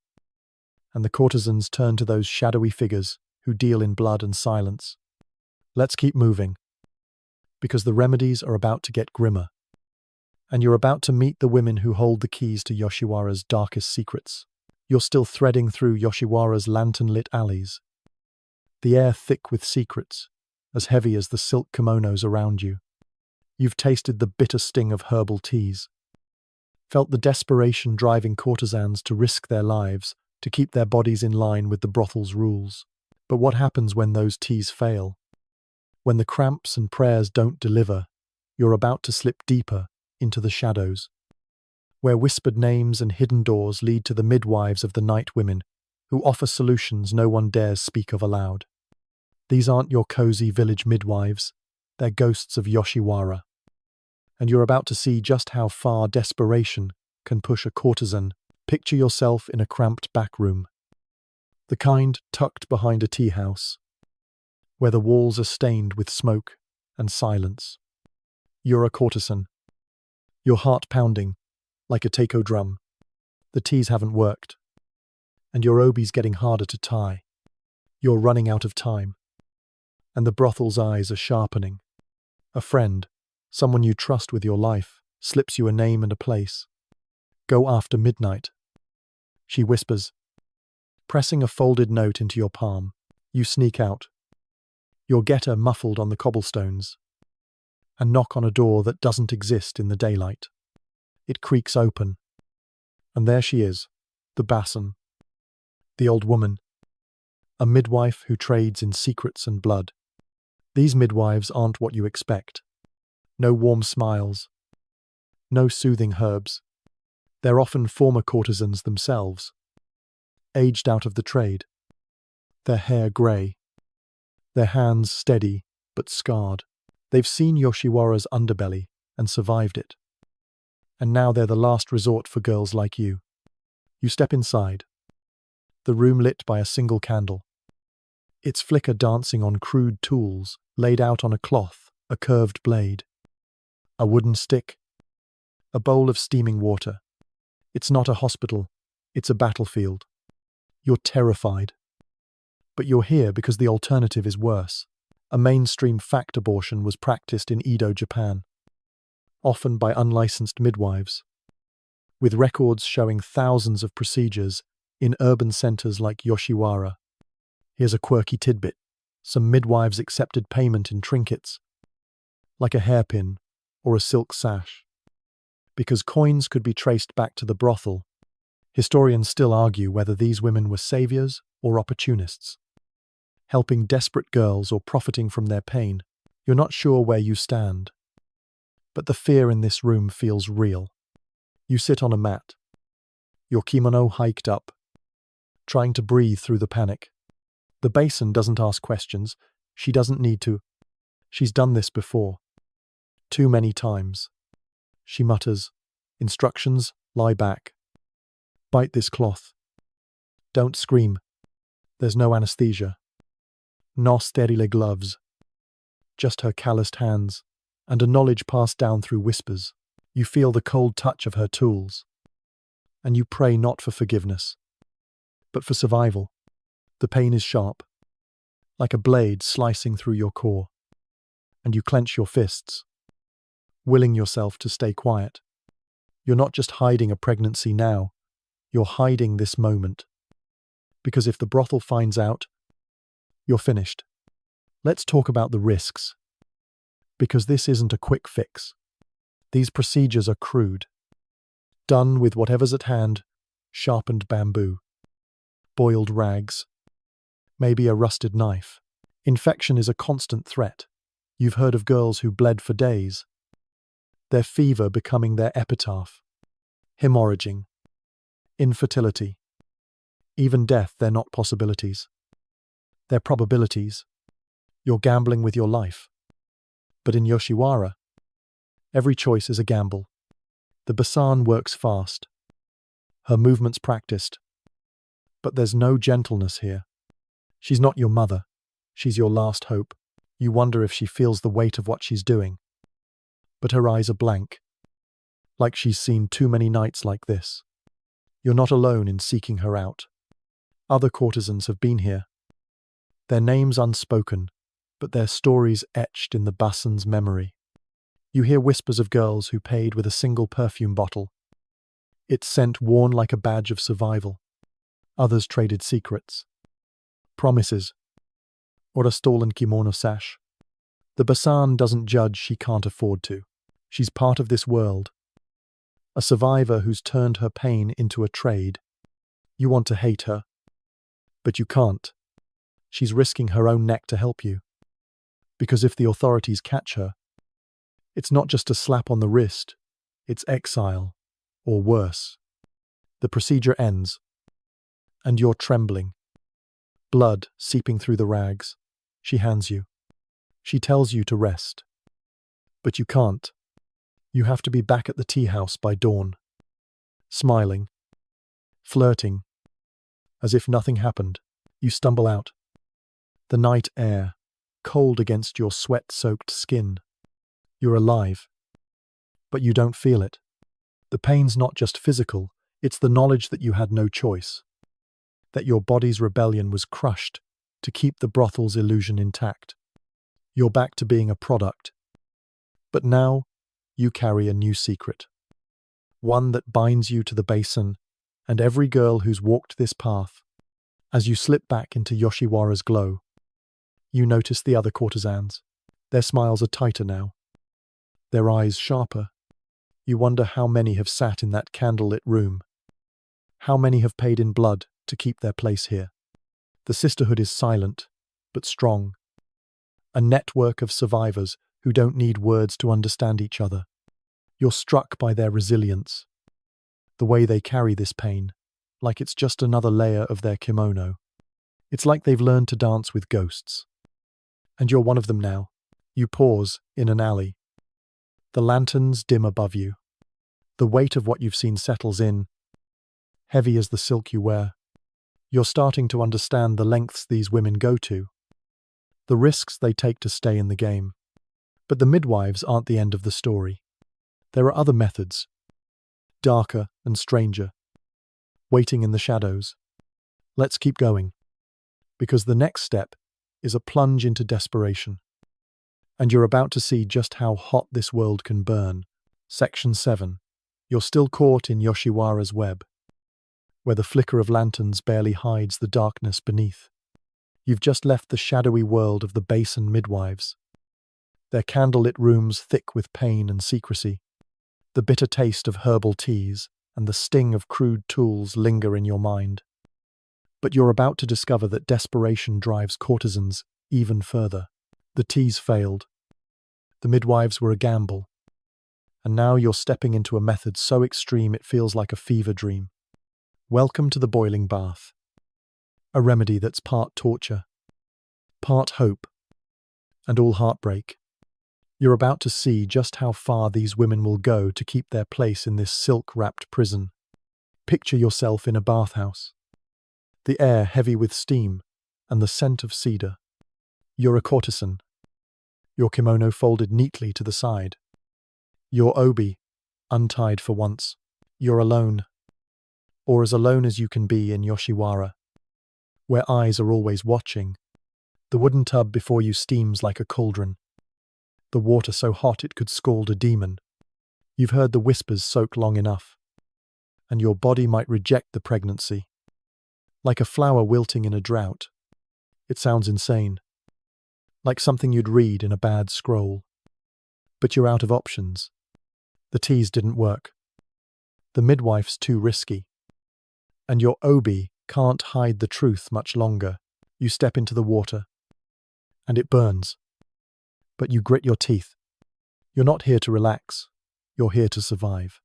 and the courtesans turn to those shadowy figures who deal in blood and silence. Let's keep moving, because the remedies are about to get grimmer, and you're about to meet the women who hold the keys to Yoshiwara's darkest secrets. You're still threading through Yoshiwara's lantern-lit alleys, the air thick with secrets, as heavy as the silk kimonos around you. You've tasted the bitter sting of herbal teas, felt the desperation driving courtesans to risk their lives to keep their bodies in line with the brothel's rules. But what happens when those teas fail? When the cramps and prayers don't deliver, you're about to slip deeper into the shadows, where whispered names and hidden doors lead to the midwives of the night women, who offer solutions no one dares speak of aloud. These aren't your cozy village midwives, they're ghosts of Yoshiwara. And you're about to see just how far desperation can push a courtesan. Picture yourself in a cramped back room, the kind tucked behind a tea house, where the walls are stained with smoke and silence. You're a courtesan, your heart pounding like a taiko drum. The teas haven't worked, and your obi's getting harder to tie. You're running out of time, and the brothel's eyes are sharpening. A friend, someone you trust with your life, slips you a name and a place. Go after midnight, she whispers, pressing a folded note into your palm. You sneak out, your getter muffled on the cobblestones, and knock on a door that doesn't exist in the daylight. It creaks open, and there she is, the Basson, the old woman, a midwife who trades in secrets and blood. These midwives aren't what you expect. No warm smiles, no soothing herbs. They're often former courtesans themselves, aged out of the trade, their hair grey, their hands steady but scarred. They've seen Yoshiwara's underbelly and survived it. And now they're the last resort for girls like you. You step inside, the room lit by a single candle, its flicker dancing on crude tools laid out on a cloth, a curved blade, a wooden stick, a bowl of steaming water. It's not a hospital, it's a battlefield. You're terrified. But you're here because the alternative is worse. A mainstream fact abortion was practiced in Edo, Japan, often by unlicensed midwives, with records showing thousands of procedures in urban centers like Yoshiwara. Here's a quirky tidbit. Some midwives accepted payment in trinkets, like a hairpin or a silk sash. Because coins could be traced back to the brothel, historians still argue whether these women were saviors or opportunists, helping desperate girls or profiting from their pain. You're not sure where you stand. But the fear in this room feels real. You sit on a mat, your kimono hiked up, trying to breathe through the panic. The Basin doesn't ask questions. She doesn't need to. She's done this before. Too many times. She mutters, instructions, lie back. Bite this cloth. Don't scream. There's no anesthesia. No sterile gloves. Just her calloused hands, and a knowledge passed down through whispers. You feel the cold touch of her tools. And you pray not for forgiveness, but for survival. The pain is sharp, like a blade slicing through your core. And you clench your fists, willing yourself to stay quiet. You're not just hiding a pregnancy now, you're hiding this moment. Because if the brothel finds out, you're finished. Let's talk about the risks. Because this isn't a quick fix. These procedures are crude, done with whatever's at hand: sharpened bamboo, boiled rags, maybe a rusted knife. Infection is a constant threat. You've heard of girls who bled for days, their fever becoming their epitaph. Hemorrhaging, infertility, even death, they're not possibilities. They're probabilities. You're gambling with your life. But in Yoshiwara, every choice is a gamble. The Basan works fast, her movements practiced, but there's no gentleness here. She's not your mother, she's your last hope. You wonder if she feels the weight of what she's doing. But her eyes are blank, like she's seen too many nights like this. You're not alone in seeking her out. Other courtesans have been here, their names unspoken, but their stories etched in the Basan's memory. You hear whispers of girls who paid with a single perfume bottle, its scent worn like a badge of survival. Others traded secrets, promises, or a stolen kimono sash. The Basan doesn't judge, she can't afford to. She's part of this world, a survivor who's turned her pain into a trade. You want to hate her, but you can't. She's risking her own neck to help you. Because if the authorities catch her, it's not just a slap on the wrist, it's exile, or worse. The procedure ends, and you're trembling, blood seeping through the rags. She hands you. She tells you to rest. But you can't. You have to be back at the tea house by dawn. Smiling, flirting, as if nothing happened. You stumble out. The night air, cold against your sweat-soaked skin. You're alive, but you don't feel it. The pain's not just physical, it's the knowledge that you had no choice, that your body's rebellion was crushed to keep the brothel's illusion intact. You're back to being a product. But now, you carry a new secret. One that binds you to the basin and every girl who's walked this path. As you slip back into Yoshiwara's glow, you notice the other courtesans. Their smiles are tighter now, their eyes sharper. You wonder how many have sat in that candlelit room. How many have paid in blood to keep their place here. The sisterhood is silent, but strong. A network of survivors who don't need words to understand each other. You're struck by their resilience, the way they carry this pain, like it's just another layer of their kimono. It's like they've learned to dance with ghosts. And you're one of them now. You pause in an alley. The lanterns dim above you. The weight of what you've seen settles in, heavy as the silk you wear. You're starting to understand the lengths these women go to, the risks they take to stay in the game. But the midwives aren't the end of the story. There are other methods, darker and stranger, waiting in the shadows. Let's keep going, because the next step is a plunge into desperation. And you're about to see just how hot this world can burn. Section 7. You're still caught in Yoshiwara's web, where the flicker of lanterns barely hides the darkness beneath. You've just left the shadowy world of the basin midwives, their candlelit rooms thick with pain and secrecy. The bitter taste of herbal teas and the sting of crude tools linger in your mind. But you're about to discover that desperation drives courtesans even further. The teas failed. The midwives were a gamble. And now you're stepping into a method so extreme it feels like a fever dream. Welcome to the boiling bath. A remedy that's part torture, part hope, and all heartbreak. You're about to see just how far these women will go to keep their place in this silk-wrapped prison. Picture yourself in a bathhouse. The air heavy with steam and the scent of cedar. You're a courtesan. Your kimono folded neatly to the side. Your obi untied for once. You're alone. Or as alone as you can be in Yoshiwara, where eyes are always watching. The wooden tub before you steams like a cauldron. The water so hot it could scald a demon. You've heard the whispers soak long enough, and your body might reject the pregnancy. Like a flower wilting in a drought. It sounds insane. Like something you'd read in a bad scroll. But you're out of options. The teas didn't work. The midwife's too risky. And your obi can't hide the truth much longer. You step into the water, and it burns. But you grit your teeth. You're not here to relax. You're here to survive.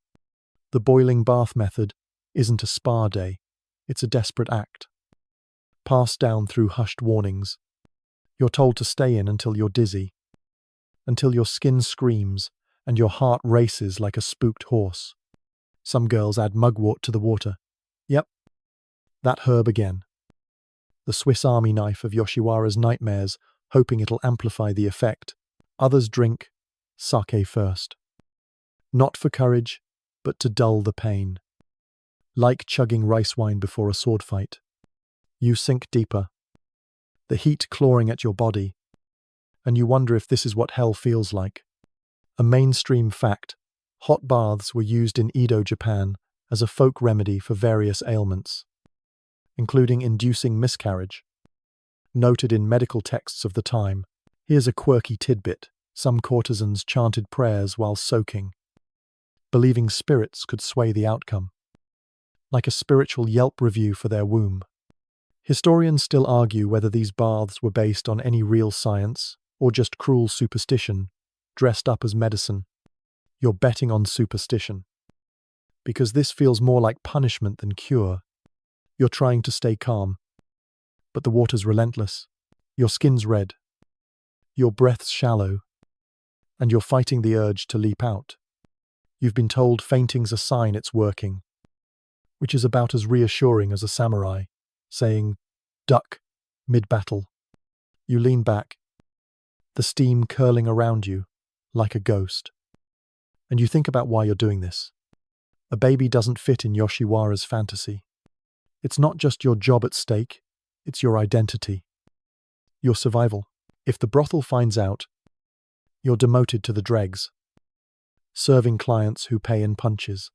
The boiling bath method isn't a spa day. It's a desperate act. Passed down through hushed warnings. You're told to stay in until you're dizzy, until your skin screams and your heart races like a spooked horse. Some girls add mugwort to the water. Yep, that herb again. The Swiss Army knife of Yoshiwara's nightmares, hoping it'll amplify the effect. Others drink sake first. Not for courage, but to dull the pain. Like chugging rice wine before a sword fight. You sink deeper, the heat clawing at your body, and you wonder if this is what hell feels like. A mainstream fact, hot baths were used in Edo, Japan, as a folk remedy for various ailments, including inducing miscarriage. Noted in medical texts of the time. Here's a quirky tidbit. Some courtesans chanted prayers while soaking, believing spirits could sway the outcome. Like a spiritual Yelp review for their womb. Historians still argue whether these baths were based on any real science, or just cruel superstition, dressed up as medicine. You're betting on superstition. Because this feels more like punishment than cure. You're trying to stay calm. But the water's relentless. Your skin's red. Your breath's shallow. And you're fighting the urge to leap out. You've been told fainting's a sign it's working, which is about as reassuring as a samurai saying, "Duck," mid-battle. You lean back, the steam curling around you like a ghost. And you think about why you're doing this. A baby doesn't fit in Yoshiwara's fantasy. It's not just your job at stake, it's your identity. Your survival. If the brothel finds out, you're demoted to the dregs, serving clients who pay in punches,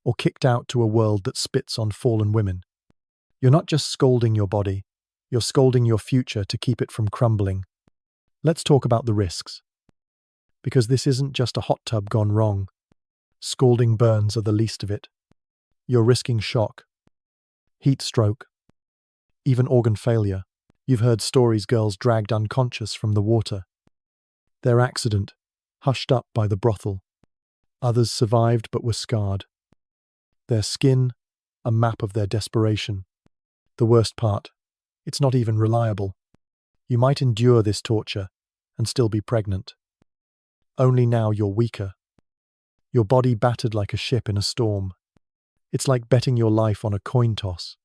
or kicked out to a world that spits on fallen women. You're not just scolding your body, you're scolding your future to keep it from crumbling. Let's talk about the risks. Because this isn't just a hot tub gone wrong. Scalding burns are the least of it. You're risking shock, heat stroke, even organ failure. You've heard stories girls dragged unconscious from the water. Their accident, hushed up by the brothel. Others survived but were scarred. Their skin, a map of their desperation. The worst part, it's not even reliable. You might endure this torture and still be pregnant. Only now you're weaker. Your body battered like a ship in a storm. It's like betting your life on a coin toss.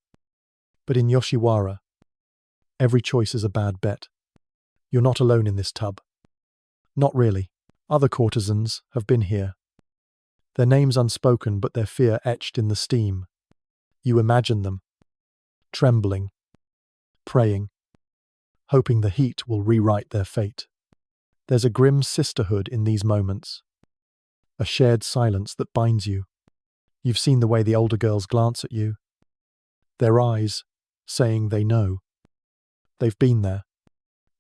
But in Yoshiwara, every choice is a bad bet. You're not alone in this tub. Not really. Other courtesans have been here. Their names unspoken, but their fear etched in the steam. You imagine them, trembling, praying, hoping the heat will rewrite their fate. There's a grim sisterhood in these moments, a shared silence that binds you. You've seen the way the older girls glance at you, their eyes saying they know. They've been there.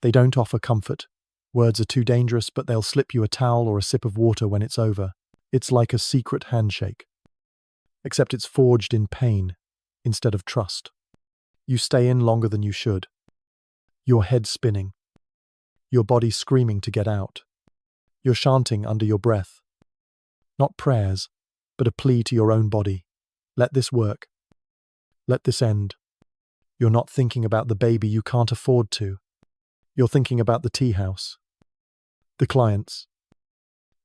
They don't offer comfort. Words are too dangerous, but they'll slip you a towel or a sip of water when it's over. It's like a secret handshake. Except it's forged in pain instead of trust. You stay in longer than you should. Your head spinning. Your body screaming to get out. You're chanting under your breath. Not prayers, but a plea to your own body. Let this work. Let this end. You're not thinking about the baby you can't afford to. You're thinking about the tea house, the clients,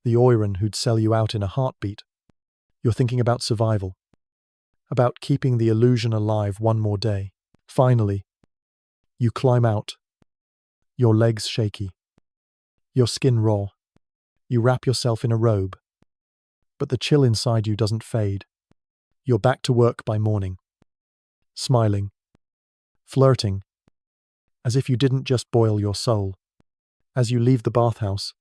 the oiran who'd sell you out in a heartbeat. You're thinking about survival, about keeping the illusion alive one more day. Finally, you climb out, your legs shaky, your skin raw. You wrap yourself in a robe, but the chill inside you doesn't fade. You're back to work by morning, smiling, flirting, as if you didn't just boil your soul. As you leave the bathhouse,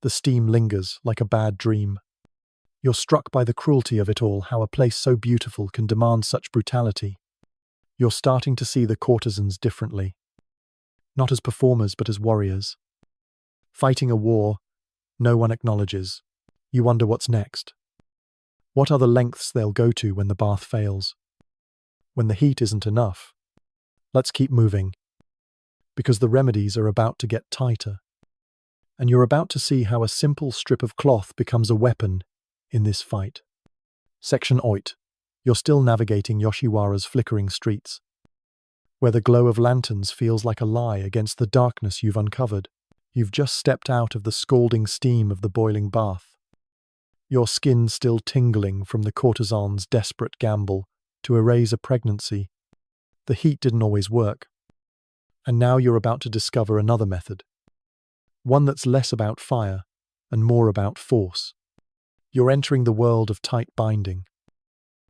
the steam lingers like a bad dream. You're struck by the cruelty of it all, how a place so beautiful can demand such brutality. You're starting to see the courtesans differently. Not as performers, but as warriors. Fighting a war no one acknowledges. You wonder what's next. What other lengths they'll go to when the bath fails. When the heat isn't enough. Let's keep moving. Because the remedies are about to get tighter. And you're about to see how a simple strip of cloth becomes a weapon in this fight. Section 8. You're still navigating Yoshiwara's flickering streets, where the glow of lanterns feels like a lie against the darkness you've uncovered. You've just stepped out of the scalding steam of the boiling bath. Your skin still tingling from the courtesan's desperate gamble to erase a pregnancy. The heat didn't always work. And now you're about to discover another method. One that's less about fire and more about force. You're entering the world of tight binding,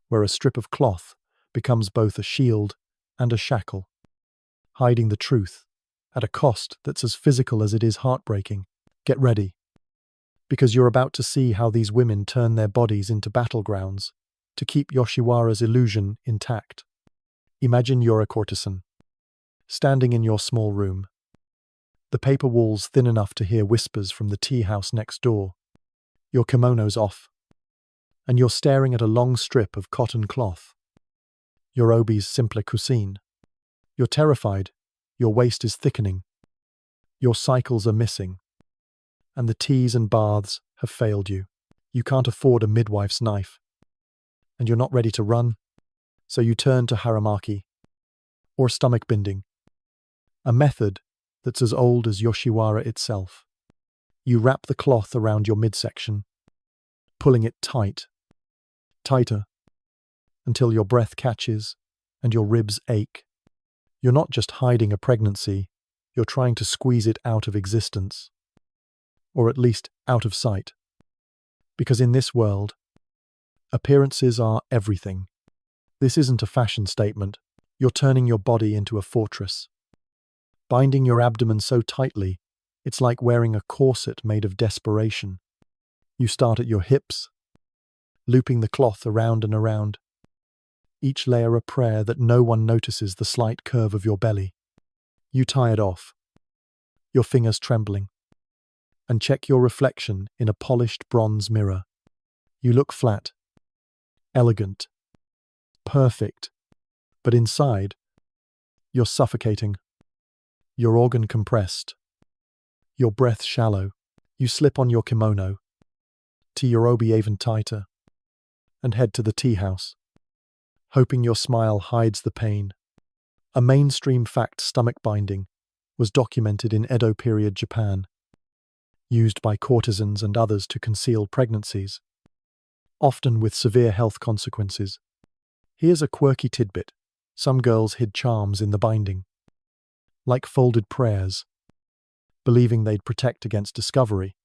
where a strip of cloth becomes both a shield and a shackle, hiding the truth at a cost that's as physical as it is heartbreaking. Get ready, because you're about to see how these women turn their bodies into battlegrounds to keep Yoshiwara's illusion intact. Imagine you're a courtesan, standing in your small room, the paper walls thin enough to hear whispers from the tea house next door. Your kimono's off, and you're staring at a long strip of cotton cloth. Your obi's simple cuisine. You're terrified, your waist is thickening. Your cycles are missing, and the teas and baths have failed you. You can't afford a midwife's knife, and you're not ready to run, so you turn to haramaki, or stomach binding, a method that's as old as Yoshiwara itself. You wrap the cloth around your midsection, pulling it tighter, until your breath catches and your ribs ache. You're not just hiding a pregnancy, you're trying to squeeze it out of existence, or at least out of sight. Because in this world, appearances are everything. This isn't a fashion statement. You're turning your body into a fortress. Binding your abdomen so tightly, it's like wearing a corset made of desperation. You start at your hips, looping the cloth around and around, each layer a prayer that no one notices the slight curve of your belly. You tie it off, your fingers trembling, and check your reflection in a polished bronze mirror. You look flat, elegant, perfect, but inside, you're suffocating, your organ compressed, your breath shallow. You slip on your kimono, tie your obi even tighter, and head to the tea house, hoping your smile hides the pain. A mainstream fact: stomach binding was documented in Edo period Japan, used by courtesans and others to conceal pregnancies, often with severe health consequences. Here's a quirky tidbit: some girls hid charms in the binding, like folded prayers, believing they'd protect against discovery,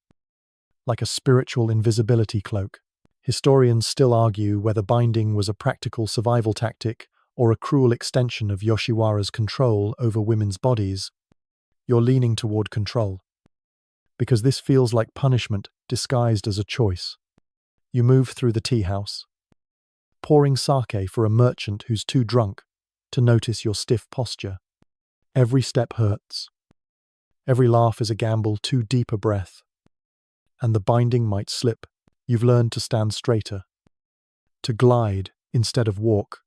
like a spiritual invisibility cloak. Historians still argue whether binding was a practical survival tactic or a cruel extension of Yoshiwara's control over women's bodies. You're leaning toward control, because this feels like punishment disguised as a choice. You move through the tea house, pouring sake for a merchant who's too drunk to notice your stiff posture. Every step hurts. Every laugh is a gamble, too deep a breath, and the binding might slip. You've learned to stand straighter, to glide instead of walk,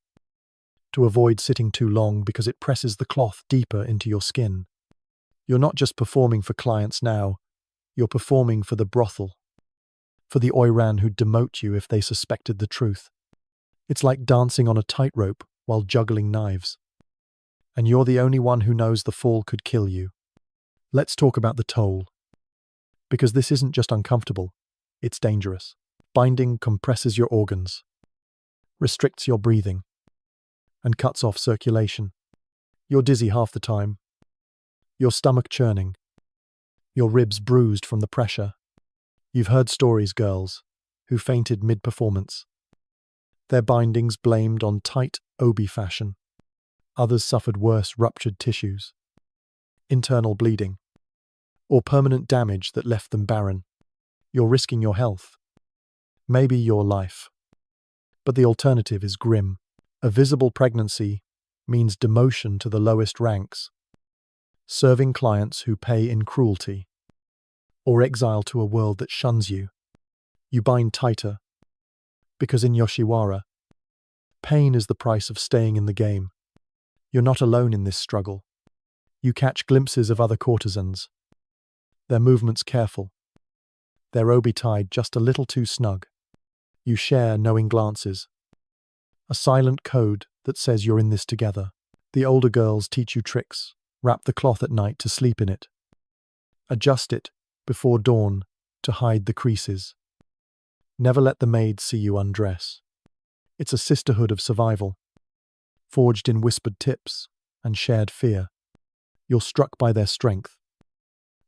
to avoid sitting too long because it presses the cloth deeper into your skin. You're not just performing for clients now, you're performing for the brothel, for the oiran who'd demote you if they suspected the truth. It's like dancing on a tightrope while juggling knives, and you're the only one who knows the fall could kill you. Let's talk about the toll, because this isn't just uncomfortable, it's dangerous. Binding compresses your organs, restricts your breathing, and cuts off circulation. You're dizzy half the time, your stomach churning, your ribs bruised from the pressure. You've heard stories, girls, who fainted mid-performance, their bindings blamed on tight obi fashion. Others suffered worse: ruptured tissues, internal bleeding, or permanent damage that left them barren. You're risking your health, maybe your life. But the alternative is grim. A visible pregnancy means demotion to the lowest ranks, serving clients who pay in cruelty, or exile to a world that shuns you. You bind tighter, because in Yoshiwara, pain is the price of staying in the game. You're not alone in this struggle. You catch glimpses of other courtesans, their movements careful, their obi tied just a little too snug. You share knowing glances, a silent code that says you're in this together. The older girls teach you tricks: wrap the cloth at night to sleep in it, adjust it before dawn to hide the creases. Never let the maid see you undress. It's a sisterhood of survival, forged in whispered tips and shared fear. You're struck by their strength,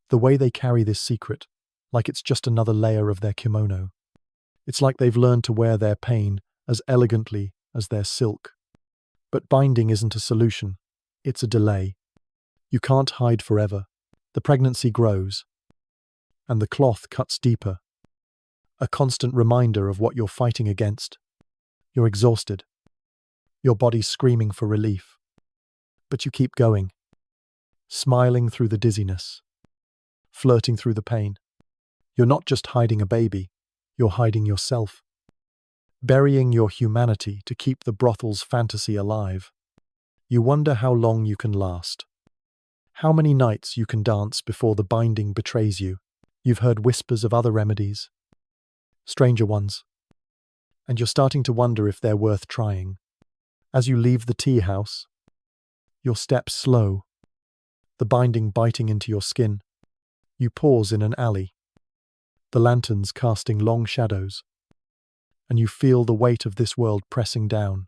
the way they carry this secret, like it's just another layer of their kimono. It's like they've learned to wear their pain as elegantly as their silk. But binding isn't a solution, it's a delay. You can't hide forever. The pregnancy grows, and the cloth cuts deeper, a constant reminder of what you're fighting against. You're exhausted, your body's screaming for relief, but you keep going, smiling through the dizziness, flirting through the pain. You're not just hiding a baby, you're hiding yourself, burying your humanity to keep the brothel's fantasy alive. You wonder how long you can last, How many nights you can dance before the binding betrays you. You've heard whispers of other remedies, stranger ones, and you're starting to wonder if they're worth trying. As you leave the tea house, your steps slow, the binding biting into your skin. You pause in an alley, the lanterns casting long shadows, and you feel the weight of this world pressing down.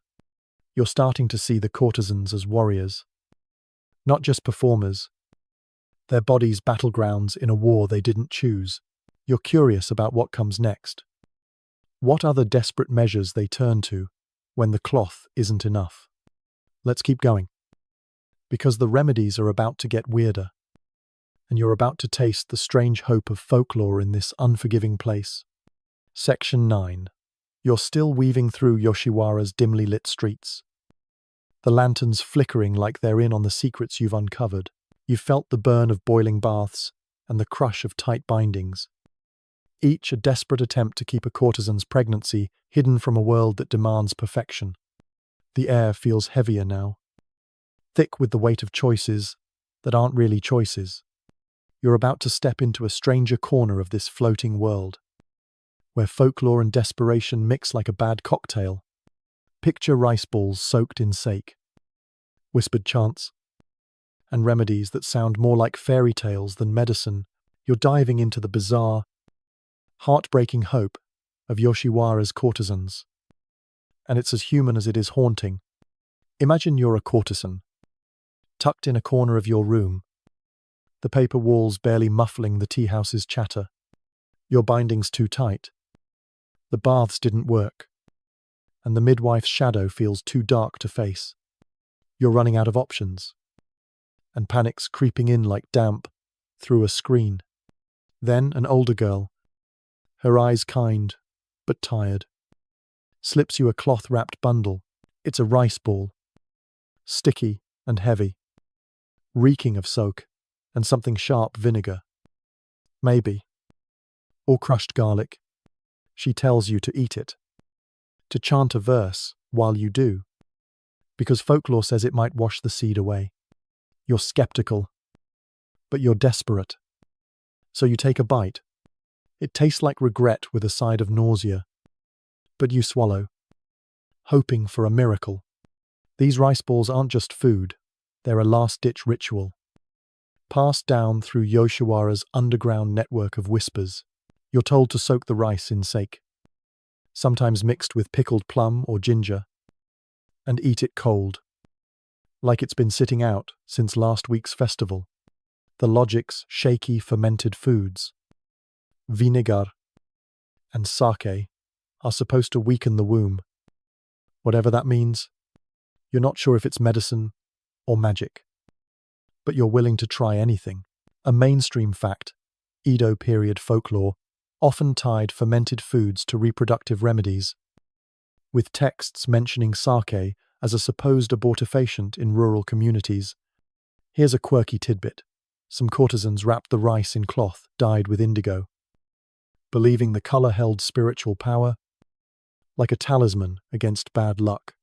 You're starting to see the courtesans as warriors, not just performers, their bodies battlegrounds in a war they didn't choose. You're curious about what comes next, what other desperate measures they turn to when the cloth isn't enough. Let's keep going, because the remedies are about to get weirder, and you're about to taste the strange hope of folklore in this unforgiving place. Section 9. You're still weaving through Yoshiwara's dimly lit streets, the lanterns flickering like they're in on the secrets you've uncovered. You've felt the burn of boiling baths and the crush of tight bindings, each a desperate attempt to keep a courtesan's pregnancy hidden from a world that demands perfection. The air feels heavier now, thick with the weight of choices that aren't really choices. You're about to step into a stranger corner of this floating world, where folklore and desperation mix like a bad cocktail. Picture rice balls soaked in sake, whispered chants, and remedies that sound more like fairy tales than medicine. You're diving into the bizarre, heartbreaking hope of Yoshiwara's courtesans. And it's as human as it is haunting. Imagine you're a courtesan, tucked in a corner of your room, the paper walls barely muffling the tea house's chatter. Your binding's too tight. The baths didn't work, and the midwife's shadow feels too dark to face. You're running out of options, and panic's creeping in like damp through a screen. Then an older girl, her eyes kind but tired, slips you a cloth-wrapped bundle. It's a rice ball, sticky and heavy, reeking of soak and something sharp vinegar. Maybe. Or crushed garlic. She tells you to eat it, to chant a verse while you do, because folklore says it might wash the seed away. You're skeptical, but you're desperate. So you take a bite. It tastes like regret with a side of nausea, but you swallow, hoping for a miracle. These rice balls aren't just food, they're a last-ditch ritual, passed down through Yoshiwara's underground network of whispers. You're told to soak the rice in sake, sometimes mixed with pickled plum or ginger, and eat it cold, like it's been sitting out since last week's festival. The logic's shaky fermented foods, vinegar and sake, are supposed to weaken the womb. Whatever that means, you're not sure if it's medicine or magic, but you're willing to try anything. A mainstream fact, Edo period folklore often tied fermented foods to reproductive remedies, with texts mentioning sake as a supposed abortifacient in rural communities. Here's a quirky tidbit. Some courtesans wrapped the rice in cloth dyed with indigo, believing the color held spiritual power, like a talisman against bad luck.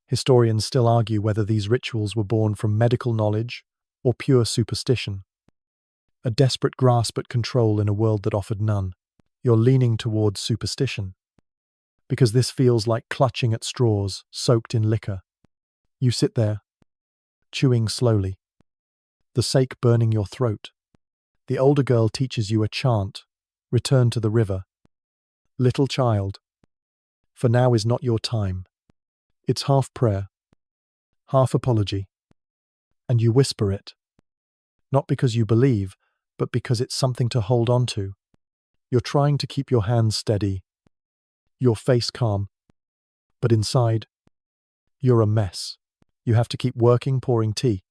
Historians still argue whether these rituals were born from medical knowledge or pure superstition, a desperate grasp at control in a world that offered none. You're leaning towards superstition, because this feels like clutching at straws soaked in liquor. You sit there, chewing slowly, the sake burning your throat. The older girl teaches you a chant, return to the river. Little child, for now is not your time. It's half prayer, half apology, and you whisper it, not because you believe, but because it's something to hold on to. You're trying to keep your hands steady, your face calm, but inside, you're a mess. You have to keep working, pouring tea,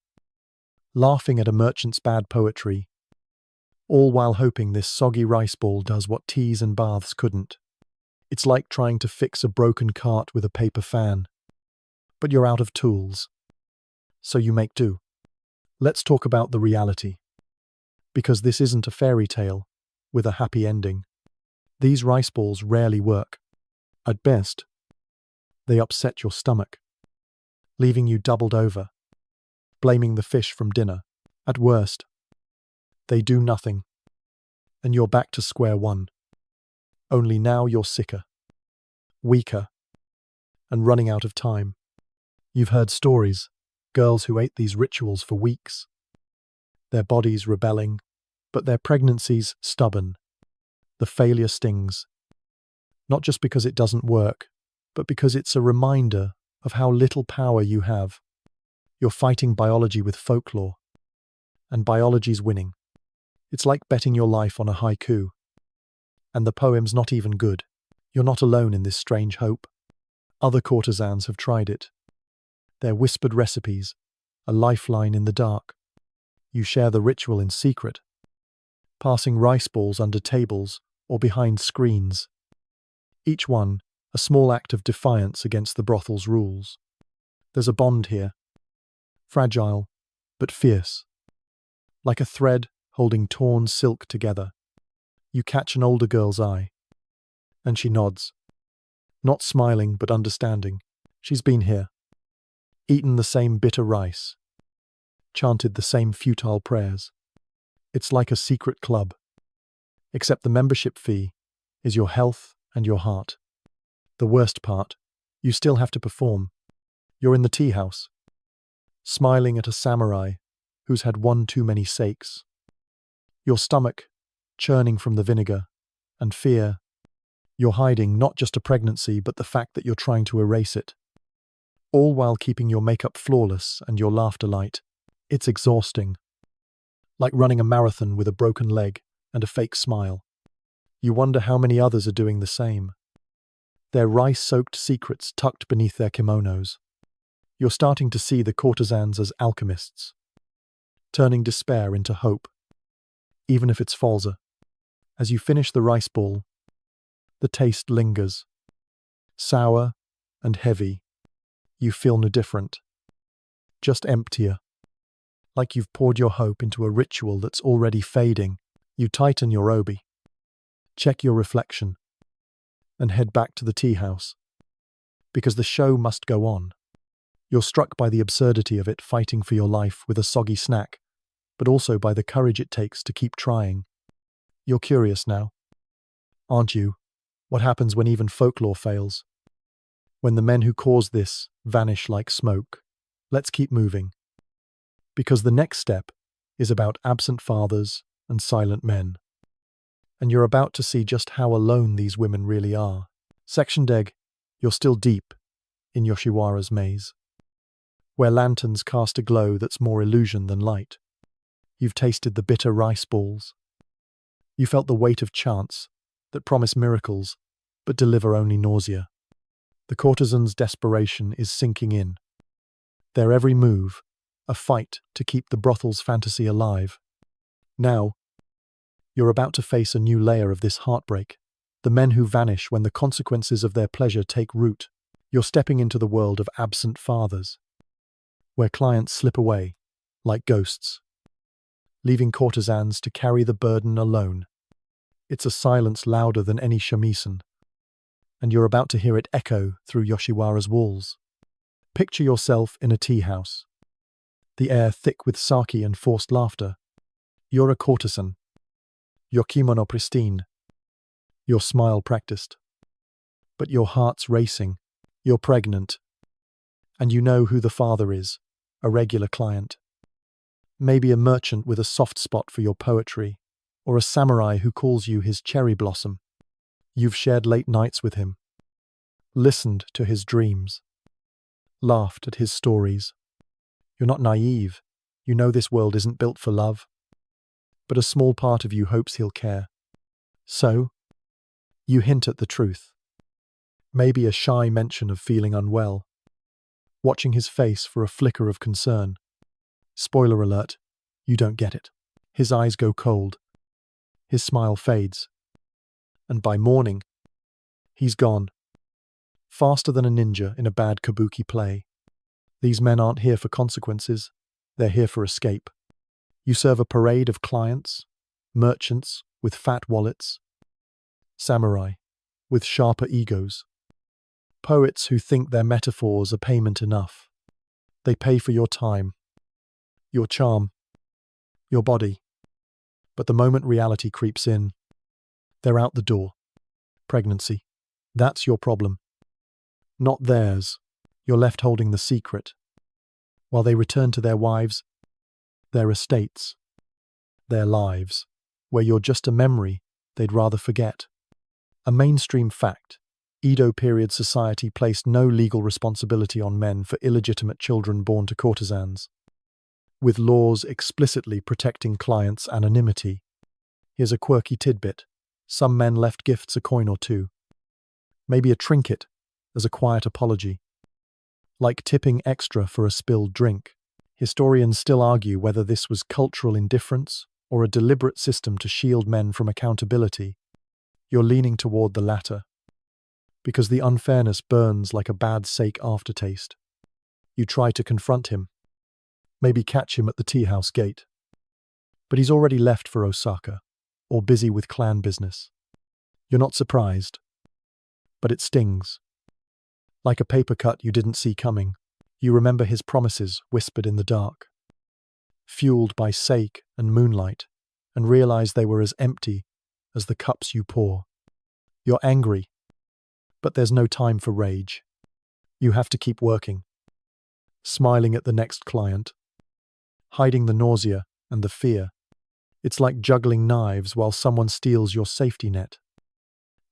laughing at a merchant's bad poetry, all while hoping this soggy rice ball does what teas and baths couldn't. It's like trying to fix a broken cart with a paper fan, but you're out of tools, so you make do. Let's talk about the reality, because this isn't a fairy tale with a happy ending. These rice balls rarely work. At best, they upset your stomach, leaving you doubled over, blaming the fish from dinner. At worst, they do nothing, and you're back to square one. Only now you're sicker, weaker, and running out of time. You've heard stories, girls who ate these rituals for weeks, their bodies rebelling, but their pregnancies stubborn. The failure stings, not just because it doesn't work, but because it's a reminder of how little power you have. You're fighting biology with folklore, and biology's winning. It's like betting your life on a haiku. And the poem's not even good. You're not alone in this strange hope. Other courtesans have tried it. Their whispered recipes, a lifeline in the dark. You share the ritual in secret, passing rice balls under tables or behind screens. Each one a small act of defiance against the brothel's rules. There's a bond here, fragile but fierce, like a thread holding torn silk together. You catch an older girl's eye, and she nods, not smiling but understanding. She's been here, eaten the same bitter rice, chanted the same futile prayers. It's like a secret club, except the membership fee is your health and your heart. The worst part, you still have to perform. You're in the tea house, smiling at a samurai who's had one too many sakes. Your stomach churning from the vinegar and fear. You're hiding not just a pregnancy, but the fact that you're trying to erase it. All while keeping your makeup flawless and your laughter light. It's exhausting. Like running a marathon with a broken leg and a fake smile. You wonder how many others are doing the same. Their rice-soaked secrets tucked beneath their kimonos. You're starting to see the courtesans as alchemists, turning despair into hope, even if it's falsa. As you finish the rice ball, the taste lingers, sour and heavy. You feel no different, just emptier, like you've poured your hope into a ritual that's already fading. You tighten your obi, check your reflection, and head back to the tea house, because the show must go on. You're struck by the absurdity of it, fighting for your life with a soggy snack, but also by the courage it takes to keep trying. You're curious now, aren't you? What happens when even folklore fails? When the men who caused this vanish like smoke? Let's keep moving, because the next step is about absent fathers and silent men. And you're about to see just how alone these women really are. Section Deg, you're still deep in Yoshiwara's maze, where lanterns cast a glow that's more illusion than light. You've tasted the bitter rice balls. You felt the weight of chance that promise miracles but deliver only nausea. The courtesans' desperation is sinking in. Their every move, a fight to keep the brothel's fantasy alive. Now, you're about to face a new layer of this heartbreak. The men who vanish when the consequences of their pleasure take root. You're stepping into the world of absent fathers, where clients slip away, like ghosts, leaving courtesans to carry the burden alone. It's a silence louder than any shamisen, and you're about to hear it echo through Yoshiwara's walls. Picture yourself in a tea house, the air thick with sake and forced laughter. You're a courtesan, your kimono pristine, your smile practiced, but your heart's racing. You're pregnant, and you know who the father is, a regular client. Maybe a merchant with a soft spot for your poetry, or a samurai who calls you his cherry blossom. You've shared late nights with him, listened to his dreams, laughed at his stories. You're not naive. You know this world isn't built for love, but a small part of you hopes he'll care. So, you hint at the truth. Maybe a shy mention of feeling unwell, watching his face for a flicker of concern. Spoiler alert, you don't get it. His eyes go cold. His smile fades. And by morning, he's gone. Faster than a ninja in a bad kabuki play. These men aren't here for consequences. They're here for escape. You serve a parade of clients, merchants with fat wallets, samurai with sharper egos, poets who think their metaphors are payment enough. They pay for your time, your charm, your body. But the moment reality creeps in, they're out the door. Pregnancy. That's your problem. Not theirs. You're left holding the secret, while they return to their wives, their estates, their lives, where you're just a memory they'd rather forget. A mainstream fact: Edo period society placed no legal responsibility on men for illegitimate children born to courtesans, with laws explicitly protecting clients' anonymity. Here's a quirky tidbit: some men left gifts, a coin or two, maybe a trinket, as a quiet apology, like tipping extra for a spilled drink. Historians still argue whether this was cultural indifference or a deliberate system to shield men from accountability. You're leaning toward the latter, because the unfairness burns like a bad sake aftertaste. You try to confront him, maybe catch him at the tea house gate. But he's already left for Osaka, or busy with clan business. You're not surprised, but it stings. Like a paper cut you didn't see coming, you remember his promises whispered in the dark, fueled by sake and moonlight, and realize they were as empty as the cups you pour. You're angry, but there's no time for rage. You have to keep working, smiling at the next client, hiding the nausea and the fear. It's like juggling knives while someone steals your safety net,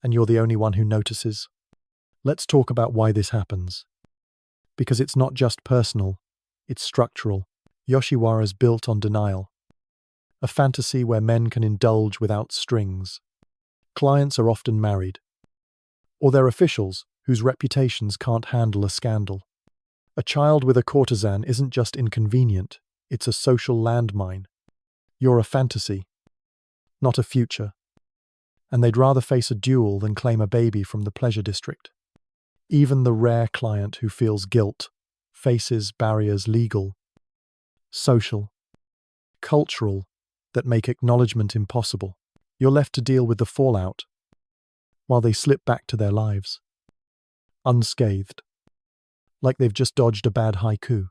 and you're the only one who notices. Let's talk about why this happens. Because it's not just personal, it's structural. Yoshiwara's built on denial, a fantasy where men can indulge without strings. Clients are often married, or they're officials whose reputations can't handle a scandal. A child with a courtesan isn't just inconvenient, it's a social landmine. You're a fantasy, not a future, and they'd rather face a duel than claim a baby from the pleasure district. Even the rare client who feels guilt faces barriers, legal, social, cultural, that make acknowledgement impossible. You're left to deal with the fallout while they slip back to their lives, unscathed, like they've just dodged a bad haiku.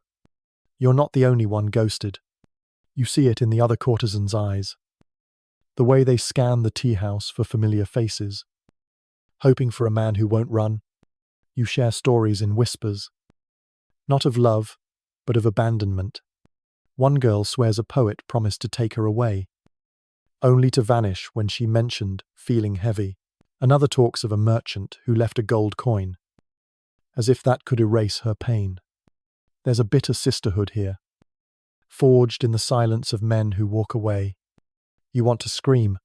You're not the only one ghosted. You see it in the other courtesans' eyes, the way they scan the tea house for familiar faces, hoping for a man who won't run. You share stories in whispers, not of love, but of abandonment. One girl swears a poet promised to take her away, only to vanish when she mentioned feeling heavy. Another talks of a merchant who left a gold coin, as if that could erase her pain. There's a bitter sisterhood here, forged in the silence of men who walk away. You want to scream,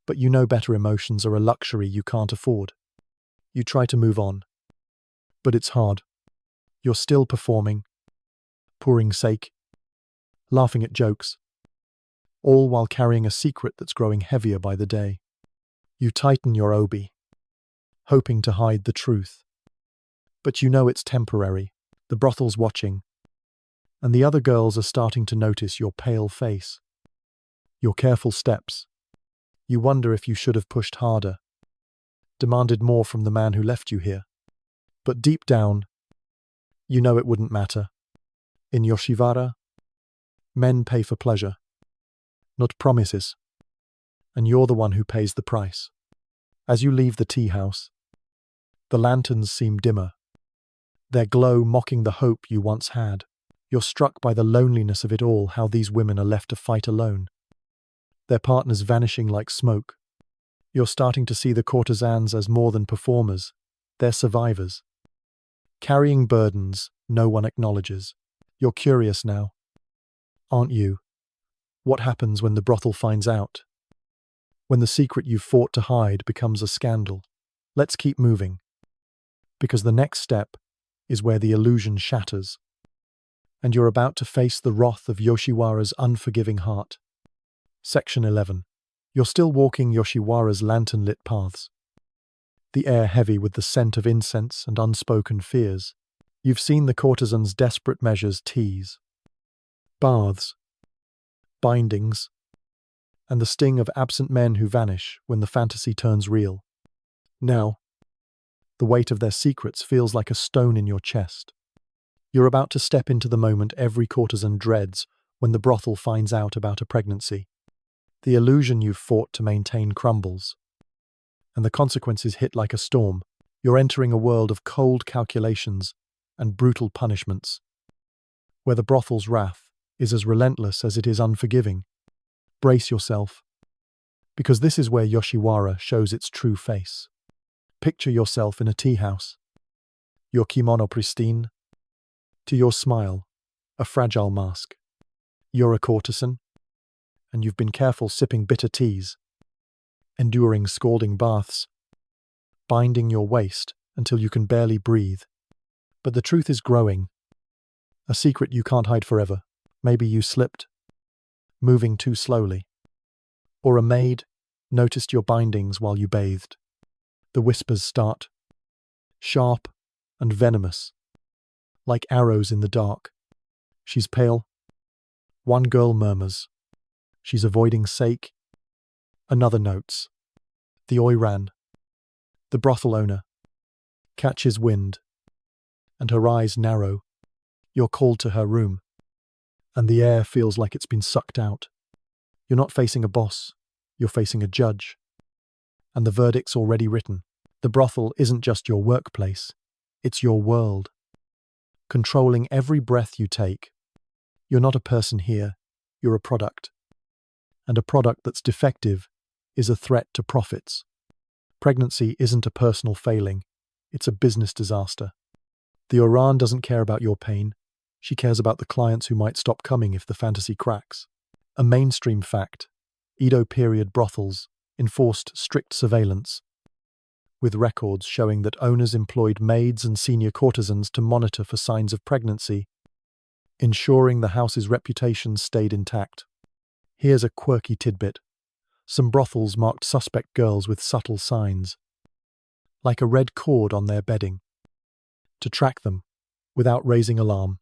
but you know better. Emotions are a luxury you can't afford. You try to move on, but it's hard. You're still performing, pouring sake, laughing at jokes, all while carrying a secret that's growing heavier by the day. You tighten your obi, hoping to hide the truth. But you know it's temporary. The brothel's watching, and the other girls are starting to notice your pale face, your careful steps. You wonder if you should have pushed harder, demanded more from the man who left you here. But deep down, you know it wouldn't matter. In Yoshiwara, men pay for pleasure, not promises, and you're the one who pays the price. As you leave the tea house, the lanterns seem dimmer, their glow mocking the hope you once had. You're struck by the loneliness of it all, how these women are left to fight alone, their partners vanishing like smoke. You're starting to see the courtesans as more than performers, they're survivors, carrying burdens no one acknowledges. You're curious now, aren't you? What happens when the brothel finds out? When the secret you've fought to hide becomes a scandal? Let's keep moving, because the next step is where the illusion shatters, and you're about to face the wrath of Yoshiwara's unforgiving heart. Section 11. You're still walking Yoshiwara's lantern-lit paths, the air heavy with the scent of incense and unspoken fears. You've seen the courtesan's desperate measures, tease, baths, bindings, and the sting of absent men who vanish when the fantasy turns real. Now, the weight of their secrets feels like a stone in your chest. You're about to step into the moment every courtesan dreads, when the brothel finds out about a pregnancy. The illusion you've fought to maintain crumbles, and the consequences hit like a storm. You're entering a world of cold calculations and brutal punishments, where the brothel's wrath is as relentless as it is unforgiving. Brace yourself, because this is where Yoshiwara shows its true face. Picture yourself in a tea house, your kimono pristine, to your smile, a fragile mask. You're a courtesan, and you've been careful sipping bitter teas, enduring scalding baths, binding your waist until you can barely breathe. But the truth is growing, a secret you can't hide forever. Maybe you slipped, moving too slowly, or a maid noticed your bindings while you bathed. The whispers start, sharp and venomous, like arrows in the dark. She's pale. One girl murmurs, she's avoiding sake. Another notes, the oiran, the brothel owner, catches wind, and her eyes narrow. You're called to her room, and the air feels like it's been sucked out. You're not facing a boss, you're facing a judge. And the verdict's already written. The brothel isn't just your workplace, it's your world, controlling every breath you take. You're not a person here, you're a product. And a product that's defective is a threat to profits. Pregnancy isn't a personal failing, it's a business disaster. The Oran doesn't care about your pain, she cares about the clients who might stop coming if the fantasy cracks. A mainstream fact, Edo period brothels enforced strict surveillance, with records showing that owners employed maids and senior courtesans to monitor for signs of pregnancy, ensuring the house's reputation stayed intact. Here's a quirky tidbit. Some brothels marked suspect girls with subtle signs, like a red cord on their bedding, to track them without raising alarm.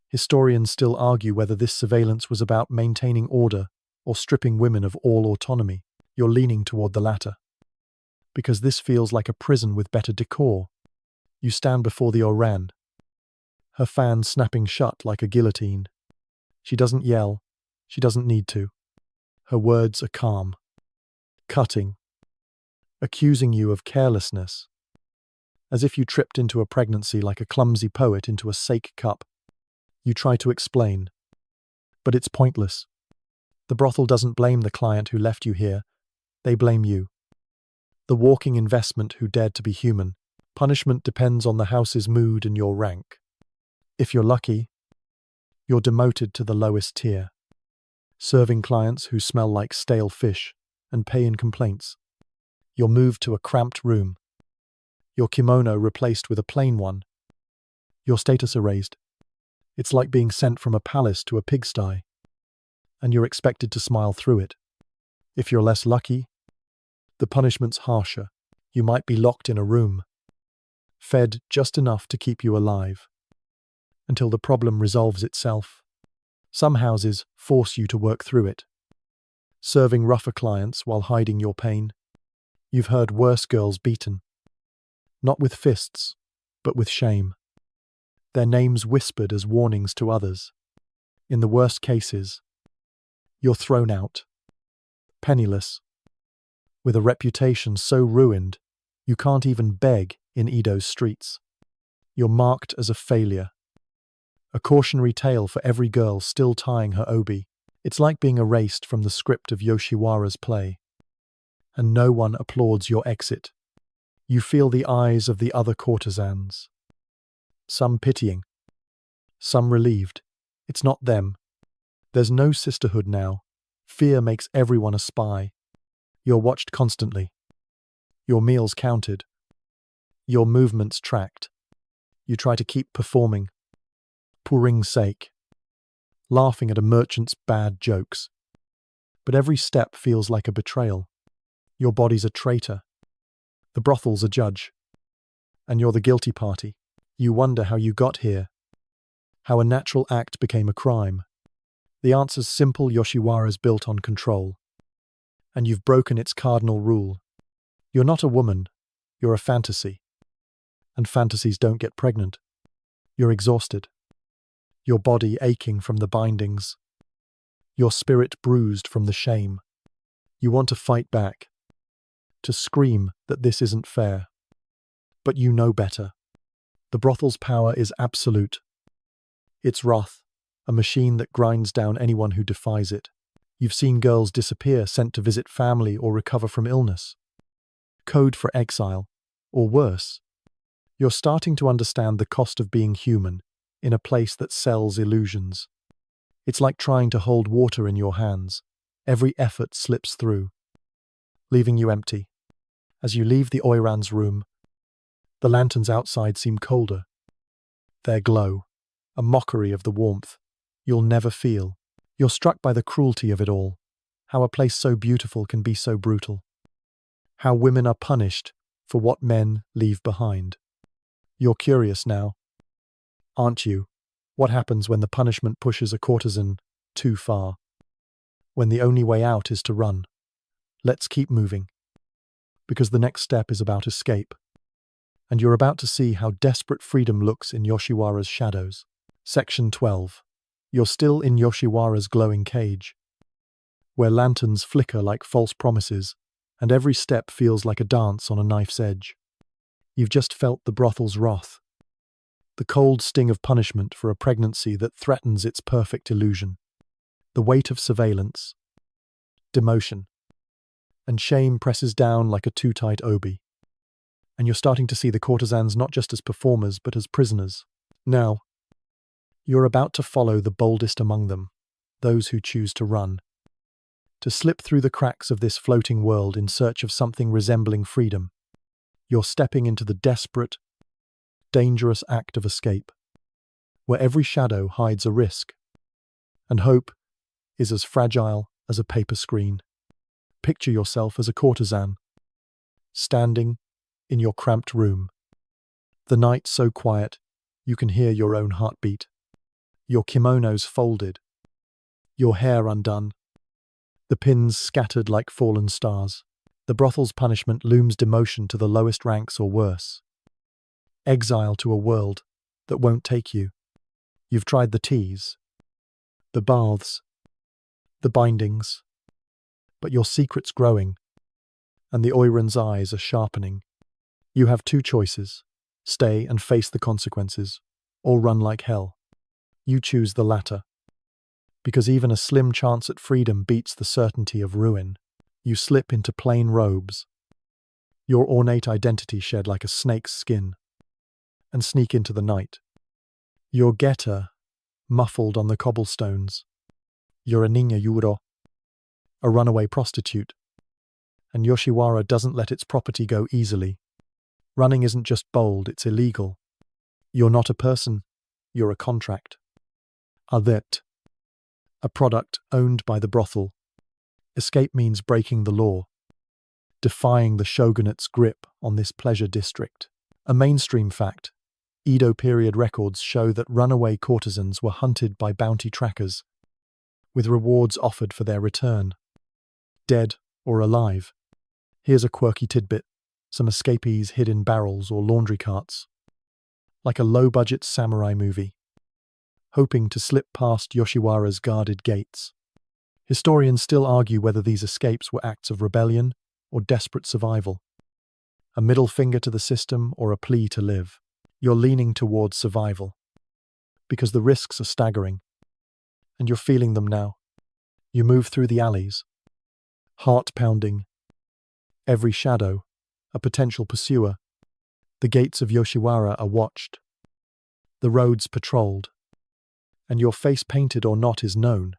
Historians still argue whether this surveillance was about maintaining order or stripping women of all autonomy. You're leaning toward the latter, because this feels like a prison with better decor. You stand before the Oran, her fan snapping shut like a guillotine. She doesn't yell, she doesn't need to. Her words are calm, cutting, accusing you of carelessness, as if you tripped into a pregnancy like a clumsy poet into a sake cup. You try to explain, but it's pointless. The brothel doesn't blame the client who left you here, they blame you. The walking investment who dared to be human. Punishment depends on the house's mood and your rank. If you're lucky, you're demoted to the lowest tier, serving clients who smell like stale fish and pay in complaints. You're moved to a cramped room, your kimono replaced with a plain one, your status erased. It's like being sent from a palace to a pigsty, and you're expected to smile through it. If you're less lucky, the punishment's harsher. You might be locked in a room, fed just enough to keep you alive, until the problem resolves itself. Some houses force you to work through it, serving rougher clients while hiding your pain. You've heard worse girls beaten, not with fists, but with shame. Their names whispered as warnings to others. In the worst cases, you're thrown out, penniless, with a reputation so ruined you can't even beg in Edo's streets. You're marked as a failure, a cautionary tale for every girl still tying her obi. It's like being erased from the script of Yoshiwara's play, and no one applauds your exit. You feel the eyes of the other courtesans, some pitying, some relieved. It's not them. There's no sisterhood now. Fear makes everyone a spy. You're watched constantly, your meals counted, your movements tracked. You try to keep performing, pouring's sake, laughing at a merchant's bad jokes. But every step feels like a betrayal. Your body's a traitor, the brothel's a judge, and you're the guilty party. You wonder how you got here, how a natural act became a crime. The answer's simple. Yoshiwara's built on control, and you've broken its cardinal rule. You're not a woman, you're a fantasy. And fantasies don't get pregnant. You're exhausted, your body aching from the bindings, your spirit bruised from the shame. You want to fight back, to scream that this isn't fair. But you know better. The brothel's power is absolute. It's wrath, a machine that grinds down anyone who defies it. You've seen girls disappear, sent to visit family or recover from illness. Code for exile, or worse. You're starting to understand the cost of being human in a place that sells illusions. It's like trying to hold water in your hands. Every effort slips through, leaving you empty. As you leave the Oiran's room, the lanterns outside seem colder. Their glow, a mockery of the warmth you'll never feel. You're struck by the cruelty of it all, how a place so beautiful can be so brutal, how women are punished for what men leave behind. You're curious now, aren't you? What happens when the punishment pushes a courtesan too far? When the only way out is to run? Let's keep moving, because the next step is about escape. And you're about to see how desperate freedom looks in Yoshiwara's shadows. Section 12. You're still in Yoshiwara's glowing cage, where lanterns flicker like false promises, and every step feels like a dance on a knife's edge. You've just felt the brothel's wrath, the cold sting of punishment for a pregnancy that threatens its perfect illusion, the weight of surveillance, demotion, and shame presses down like a too-tight obi. And you're starting to see the courtesans not just as performers but as prisoners. Now, you're about to follow the boldest among them, those who choose to run, to slip through the cracks of this floating world in search of something resembling freedom. You're stepping into the desperate, dangerous act of escape, where every shadow hides a risk, and hope is as fragile as a paper screen. Picture yourself as a courtesan, standing in your cramped room. The night so quiet, you can hear your own heartbeat. Your kimonos folded, your hair undone, the pins scattered like fallen stars. The brothel's punishment looms demotion to the lowest ranks or worse. Exile to a world that won't take you. You've tried the teas, the baths, the bindings, but your secret's growing, and the Oiran's eyes are sharpening. You have two choices: stay and face the consequences, or run like hell. You choose the latter, because even a slim chance at freedom beats the certainty of ruin. You slip into plain robes, your ornate identity shed like a snake's skin, and sneak into the night. Your getter, muffled on the cobblestones. You're a niña yuro, a runaway prostitute, and Yoshiwara doesn't let its property go easily. Running isn't just bold, it's illegal. You're not a person, you're a contract. Adet, a product owned by the brothel. Escape means breaking the law, defying the shogunate's grip on this pleasure district. A mainstream fact: Edo period records show that runaway courtesans were hunted by bounty trackers, with rewards offered for their return, dead or alive. Here's a quirky tidbit: some escapees hid in barrels or laundry carts, like a low-budget samurai movie, hoping to slip past Yoshiwara's guarded gates. Historians still argue whether these escapes were acts of rebellion or desperate survival, a middle finger to the system or a plea to live. You're leaning towards survival, because the risks are staggering, and you're feeling them now. You move through the alleys, heart pounding, every shadow a potential pursuer. The gates of Yoshiwara are watched, the roads patrolled, and your face, painted or not, is known.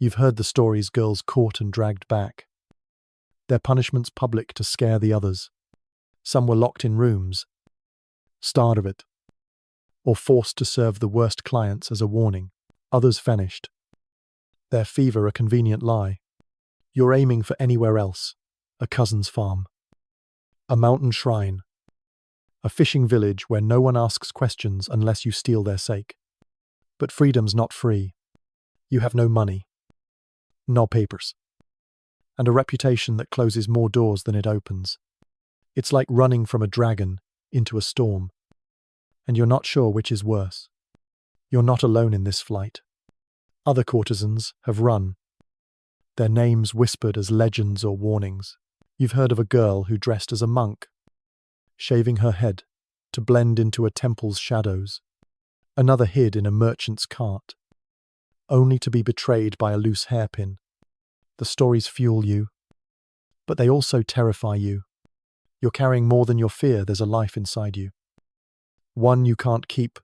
You've heard the stories girls caught and dragged back, their punishments public to scare the others. Some were locked in rooms, starved of it, or forced to serve the worst clients as a warning. Others vanished, their fever a convenient lie. You're aiming for anywhere else: a cousin's farm, a mountain shrine, a fishing village where no one asks questions unless you steal their sake. But freedom's not free. You have no money, no papers, and a reputation that closes more doors than it opens. It's like running from a dragon into a storm, and you're not sure which is worse. You're not alone in this flight. Other courtesans have run, their names whispered as legends or warnings. You've heard of a girl who dressed as a monk, shaving her head to blend into a temple's shadows. Another hid in a merchant's cart, only to be betrayed by a loose hairpin. The stories fuel you, but they also terrify you. You're carrying more than your fear. There's a life inside you. One you can't keep,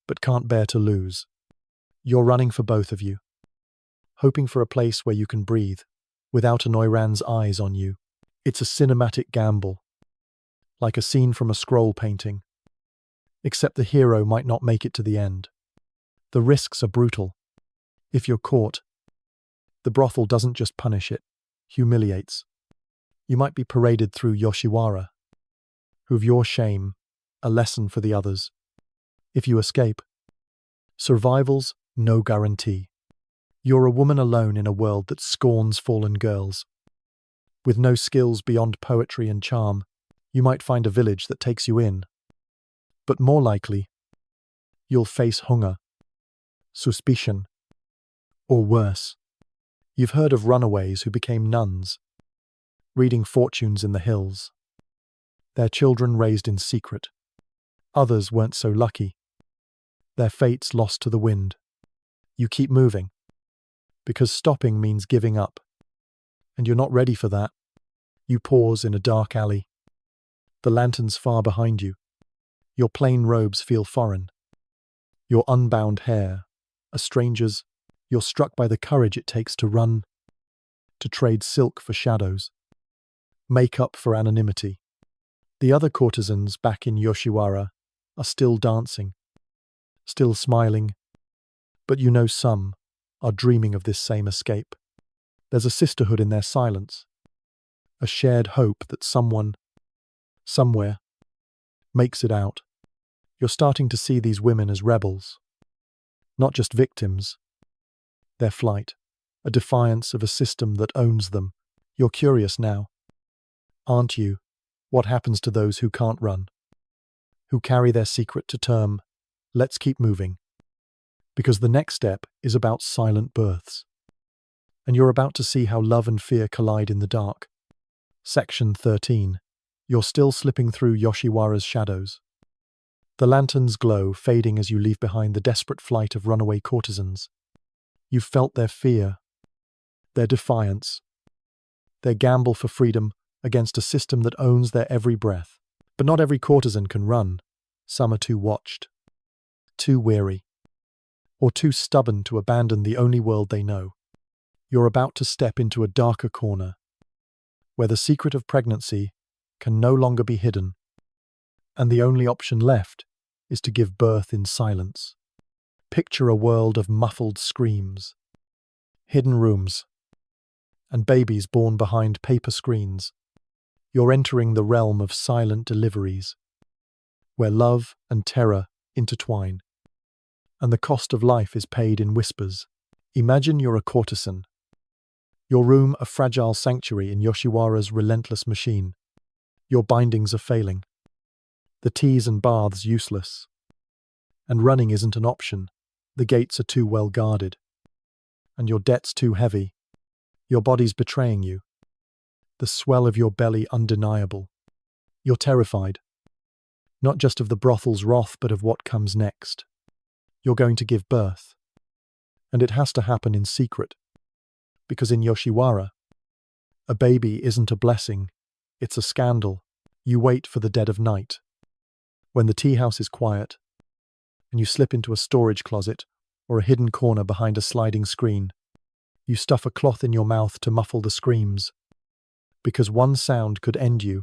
but can't bear to lose. You're running for both of you, hoping for a place where you can breathe, without an Oiran's eyes on you. It's a cinematic gamble, like a scene from a scroll painting. Except the hero might not make it to the end. The risks are brutal. If you're caught, the brothel doesn't just punish it, humiliates. You might be paraded through Yoshiwara, who've your shame, a lesson for the others. If you escape, survival's no guarantee. You're a woman alone in a world that scorns fallen girls. With no skills beyond poetry and charm, you might find a village that takes you in. But more likely, you'll face hunger, suspicion, or worse. You've heard of runaways who became nuns, reading fortunes in the hills. Their children raised in secret. Others weren't so lucky. Their fates lost to the wind. You keep moving, because stopping means giving up. And you're not ready for that. You pause in a dark alley. The lantern's far behind you. Your plain robes feel foreign. Your unbound hair, a stranger's. You're struck by the courage it takes to run, to trade silk for shadows, makeup for anonymity. The other courtesans back in Yoshiwara are still dancing, still smiling, but you know some are dreaming of this same escape. There's a sisterhood in their silence, a shared hope that someone, somewhere, makes it out. You're starting to see these women as rebels, not just victims. Their flight, a defiance of a system that owns them. You're curious now, aren't you? What happens to those who can't run, who carry their secret to term? Let's keep moving, because the next step is about silent births. And you're about to see how love and fear collide in the dark. Section 13. You're still slipping through Yoshiwara's shadows. The lanterns glow, fading as you leave behind the desperate flight of runaway courtesans. You've felt their fear, their defiance, their gamble for freedom against a system that owns their every breath. But not every courtesan can run. Some are too watched, too weary, or too stubborn to abandon the only world they know. You're about to step into a darker corner, where the secret of pregnancy can no longer be hidden, and the only option left is to give birth in silence. Picture a world of muffled screams, hidden rooms, and babies born behind paper screens. You're entering the realm of silent deliveries, where love and terror intertwine, and the cost of life is paid in whispers. Imagine you're a courtesan, your room a fragile sanctuary in Yoshiwara's relentless machine. Your bindings are failing, the teas and baths useless, and running isn't an option. The gates are too well guarded, and your debt's too heavy. Your body's betraying you, the swell of your belly undeniable. You're terrified, not just of the brothel's wrath, but of what comes next. You're going to give birth, and it has to happen in secret, because in Yoshiwara, a baby isn't a blessing, it's a scandal. You wait for the dead of night, when the tea house is quiet, and you slip into a storage closet or a hidden corner behind a sliding screen. You stuff a cloth in your mouth to muffle the screams, because one sound could end you.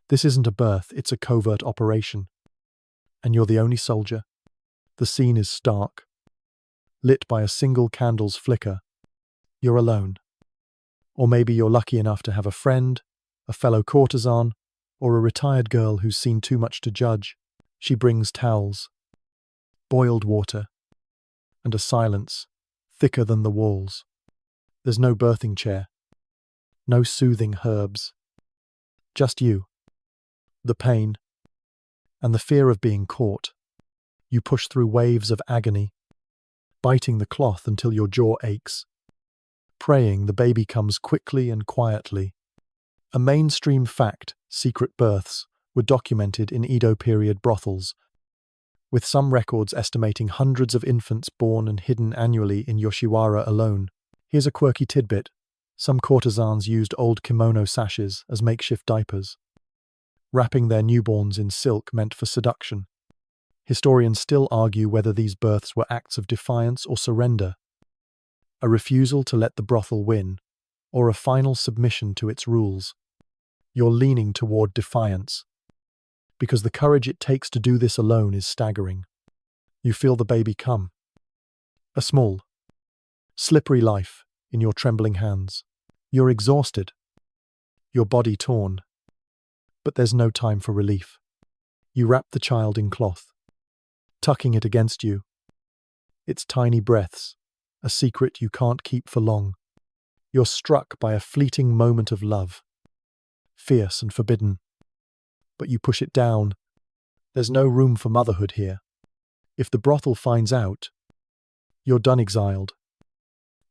This isn't a birth, it's a covert operation. And you're the only soldier. The scene is stark, lit by a single candle's flicker. You're alone. Or maybe you're lucky enough to have a friend, a fellow courtesan, or a retired girl who's seen too much to judge. She brings towels, boiled water, and a silence thicker than the walls. There's no birthing chair, no soothing herbs, just you, the pain, and the fear of being caught. You push through waves of agony, biting the cloth until your jaw aches. Praying the baby comes quickly and quietly. A mainstream fact, secret births were documented in Edo period brothels, with some records estimating hundreds of infants born and hidden annually in Yoshiwara alone. Here's a quirky tidbit. Some courtesans used old kimono sashes as makeshift diapers. Wrapping their newborns in silk meant for seduction. Historians still argue whether these births were acts of defiance or surrender, a refusal to let the brothel win, or a final submission to its rules. You're leaning toward defiance, because the courage it takes to do this alone is staggering. You feel the baby come. A small, slippery life in your trembling hands. You're exhausted, your body torn, but there's no time for relief. You wrap the child in cloth, tucking it against you. Its tiny breaths, a secret you can't keep for long. You're struck by a fleeting moment of love, fierce and forbidden, but you push it down. There's no room for motherhood here. If the brothel finds out, you're done, exiled,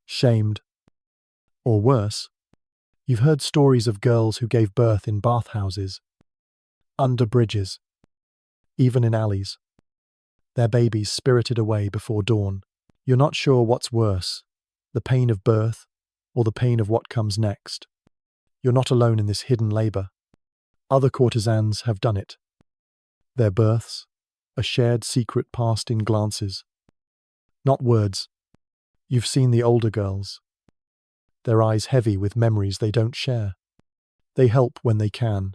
shamed, or worse. You've heard stories of girls who gave birth in bathhouses, under bridges, even in alleys. Their babies spirited away before dawn. You're not sure what's worse, the pain of birth or the pain of what comes next. You're not alone in this hidden labor. Other courtesans have done it. Their births, a shared secret passed in glances, not words. You've seen the older girls, their eyes heavy with memories they don't share. They help when they can,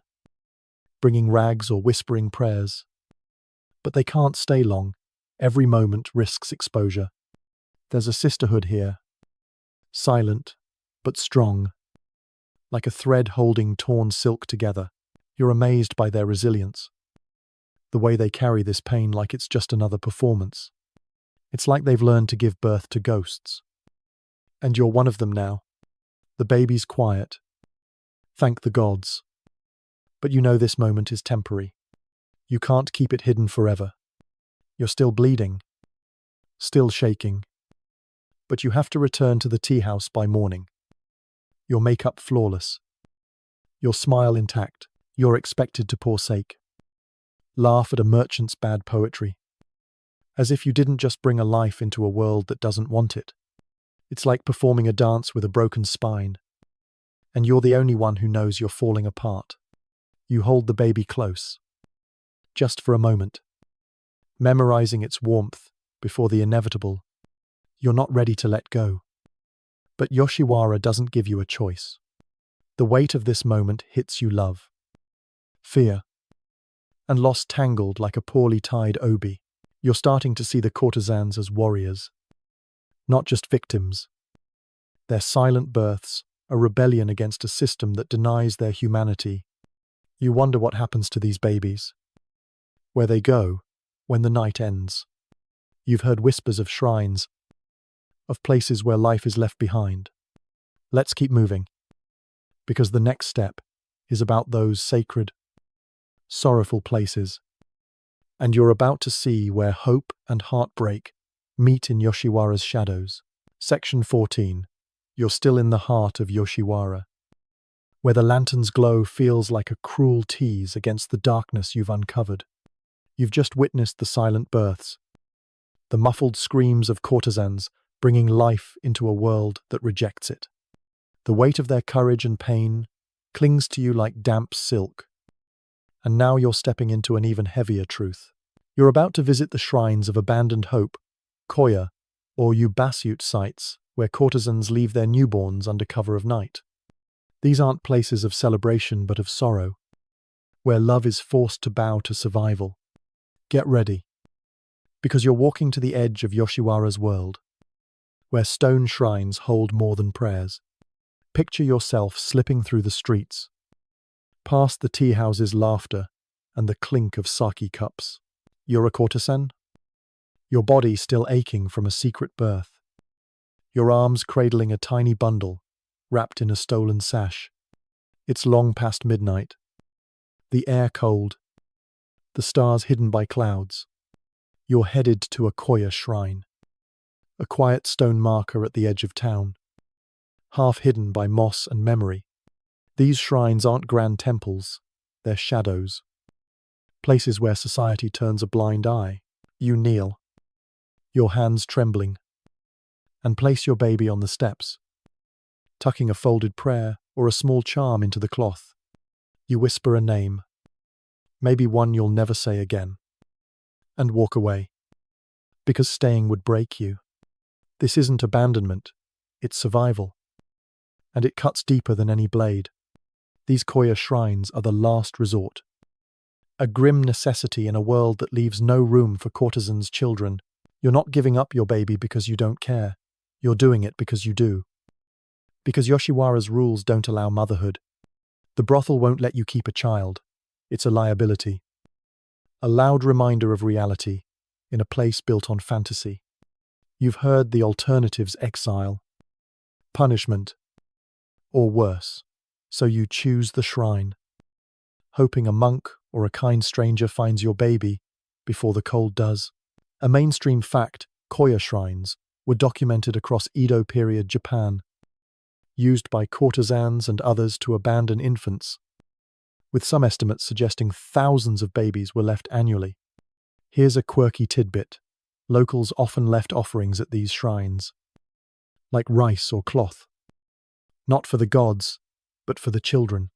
bringing rags or whispering prayers. But they can't stay long. Every moment risks exposure. There's a sisterhood here, silent but strong, like a thread holding torn silk together. You're amazed by their resilience, the way they carry this pain like it's just another performance. It's like they've learned to give birth to ghosts. And you're one of them now. The baby's quiet. Thank the gods. But you know this moment is temporary. You can't keep it hidden forever. You're still bleeding, still shaking. But you have to return to the tea house by morning. Your makeup flawless. Your smile intact. You're expected to forsake. Laugh at a merchant's bad poetry. As if you didn't just bring a life into a world that doesn't want it. It's like performing a dance with a broken spine. And you're the only one who knows you're falling apart. You hold the baby close, just for a moment, memorizing its warmth before the inevitable. You're not ready to let go. But Yoshiwara doesn't give you a choice. The weight of this moment hits you, love, fear, and loss tangled like a poorly tied obi. You're starting to see the courtesans as warriors, not just victims. Their silent births, a rebellion against a system that denies their humanity. You wonder what happens to these babies, where they go when the night ends. You've heard whispers of shrines, of places where life is left behind. Let's keep moving, because the next step is about those sacred, sorrowful places. And you're about to see where hope and heartbreak meet in Yoshiwara's shadows. Section 14. You're still in the heart of Yoshiwara, where the lantern's glow feels like a cruel tease against the darkness you've uncovered. You've just witnessed the silent births, the muffled screams of courtesans bringing life into a world that rejects it. The weight of their courage and pain clings to you like damp silk. And now you're stepping into an even heavier truth. You're about to visit the shrines of abandoned hope, koya, or ubasute sites where courtesans leave their newborns under cover of night. These aren't places of celebration but of sorrow, where love is forced to bow to survival. Get ready, because you're walking to the edge of Yoshiwara's world, where stone shrines hold more than prayers. Picture yourself slipping through the streets, past the tea house's laughter and the clink of sake cups. You're a courtesan? Your body still aching from a secret birth. Your arms cradling a tiny bundle, wrapped in a stolen sash. It's long past midnight. The air cold. The stars hidden by clouds. You're headed to a koya shrine. a quiet stone marker at the edge of town, half hidden by moss and memory. These shrines aren't grand temples, they're shadows. Places where society turns a blind eye. You kneel, your hands trembling, and place your baby on the steps, tucking a folded prayer or a small charm into the cloth. You whisper a name, maybe one you'll never say again, and walk away, because staying would break you. This isn't abandonment, it's survival, and it cuts deeper than any blade. These Koya shrines are the last resort, a grim necessity in a world that leaves no room for courtesans' children. You're not giving up your baby because you don't care. You're doing it because you do. Because Yoshiwara's rules don't allow motherhood. The brothel won't let you keep a child. It's a liability. A loud reminder of reality in a place built on fantasy. You've heard the alternatives: exile, punishment, or worse. So you choose the shrine, hoping a monk or a kind stranger finds your baby before the cold does. A mainstream fact, Koya shrines were documented across Edo period Japan, used by courtesans and others to abandon infants, with some estimates suggesting thousands of babies were left annually. Here's a quirky tidbit. Locals often left offerings at these shrines, like rice or cloth, not for the gods, but for the children,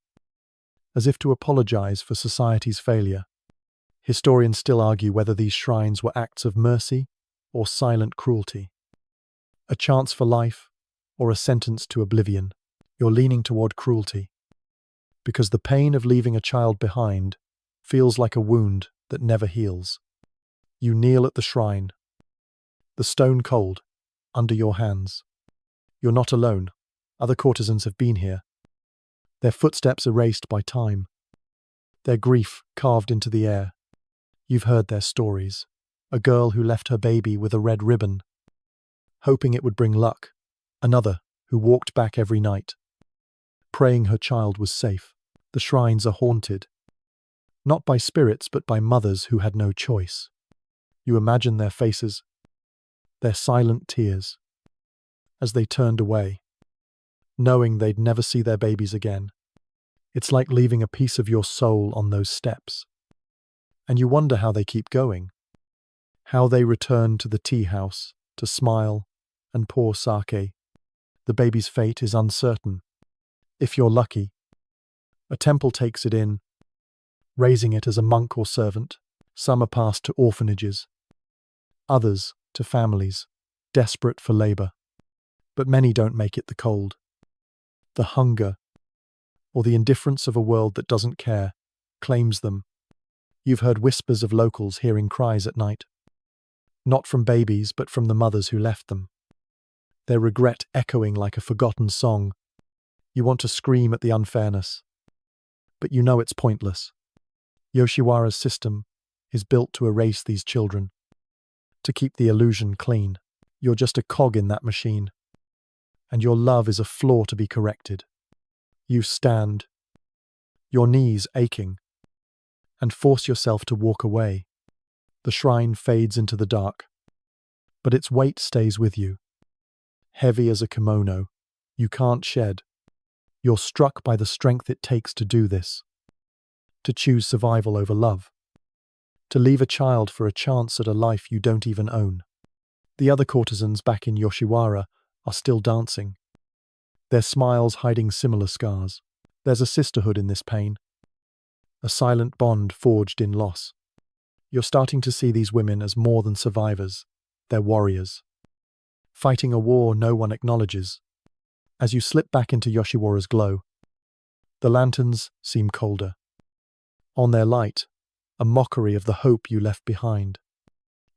as if to apologize for society's failure. Historians still argue whether these shrines were acts of mercy or silent cruelty, a chance for life or a sentence to oblivion. You're leaning toward cruelty, because the pain of leaving a child behind feels like a wound that never heals. You kneel at the shrine, the stone cold, under your hands. You're not alone. Other courtesans have been here, their footsteps erased by time, their grief carved into the air. You've heard their stories. A girl who left her baby with a red ribbon, hoping it would bring luck. Another who walked back every night, praying her child was safe. The shrines are haunted, not by spirits but by mothers who had no choice. You imagine their faces, their silent tears, as they turned away, knowing they'd never see their babies again. It's like leaving a piece of your soul on those steps. And you wonder how they keep going, how they return to the tea house to smile and pour sake. The baby's fate is uncertain. If you're lucky, a temple takes it in, raising it as a monk or servant. Some are passed to orphanages, others to families desperate for labor. But many don't make it. The cold, the hunger, or the indifference of a world that doesn't care claims them. You've heard whispers of locals hearing cries at night, not from babies but from the mothers who left them, their regret echoing like a forgotten song. You want to scream at the unfairness, but you know it's pointless. Yoshiwara's system is built to erase these children, to keep the illusion clean. You're just a cog in that machine, and your love is a flaw to be corrected. You stand, your knees aching, and force yourself to walk away. The shrine fades into the dark, but its weight stays with you, heavy as a kimono you can't shed. You're struck by the strength it takes to do this, to choose survival over love, to leave a child for a chance at a life you don't even own. The other courtesans back in Yoshiwara are still dancing, their smiles hiding similar scars. There's a sisterhood in this pain, a silent bond forged in loss. You're starting to see these women as more than survivors, they're warriors, fighting a war no one acknowledges. As you slip back into Yoshiwara's glow, the lanterns seem colder. On their light, a mockery of the hope you left behind.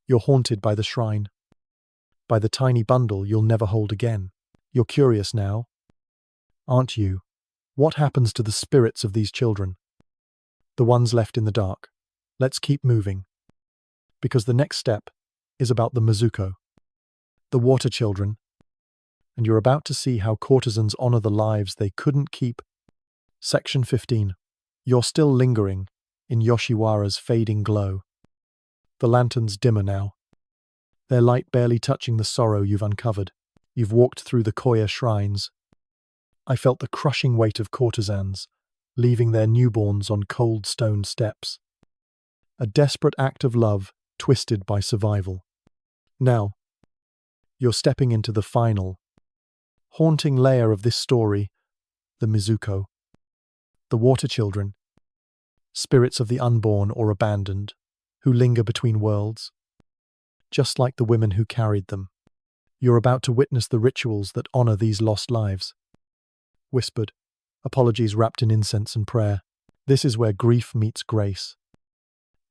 You're haunted by the shrine, by the tiny bundle you'll never hold again. You're curious now, aren't you? What happens to the spirits of these children? The ones left in the dark. Let's keep moving, because the next step is about the Mizuko, the water children, and you're about to see how courtesans honor the lives they couldn't keep. Section 15. You're still lingering in Yoshiwara's fading glow. The lanterns dimmer now, their light barely touching the sorrow you've uncovered. You've walked through the Koya shrines. I felt the crushing weight of courtesans, leaving their newborns on cold stone steps. A desperate act of love, twisted by survival. Now, you're stepping into the final, haunting layer of this story, the Mizuko. The water children, spirits of the unborn or abandoned, who linger between worlds. Just like the women who carried them, you're about to witness the rituals that honor these lost lives. Whispered, apologies wrapped in incense and prayer. This is where grief meets grace.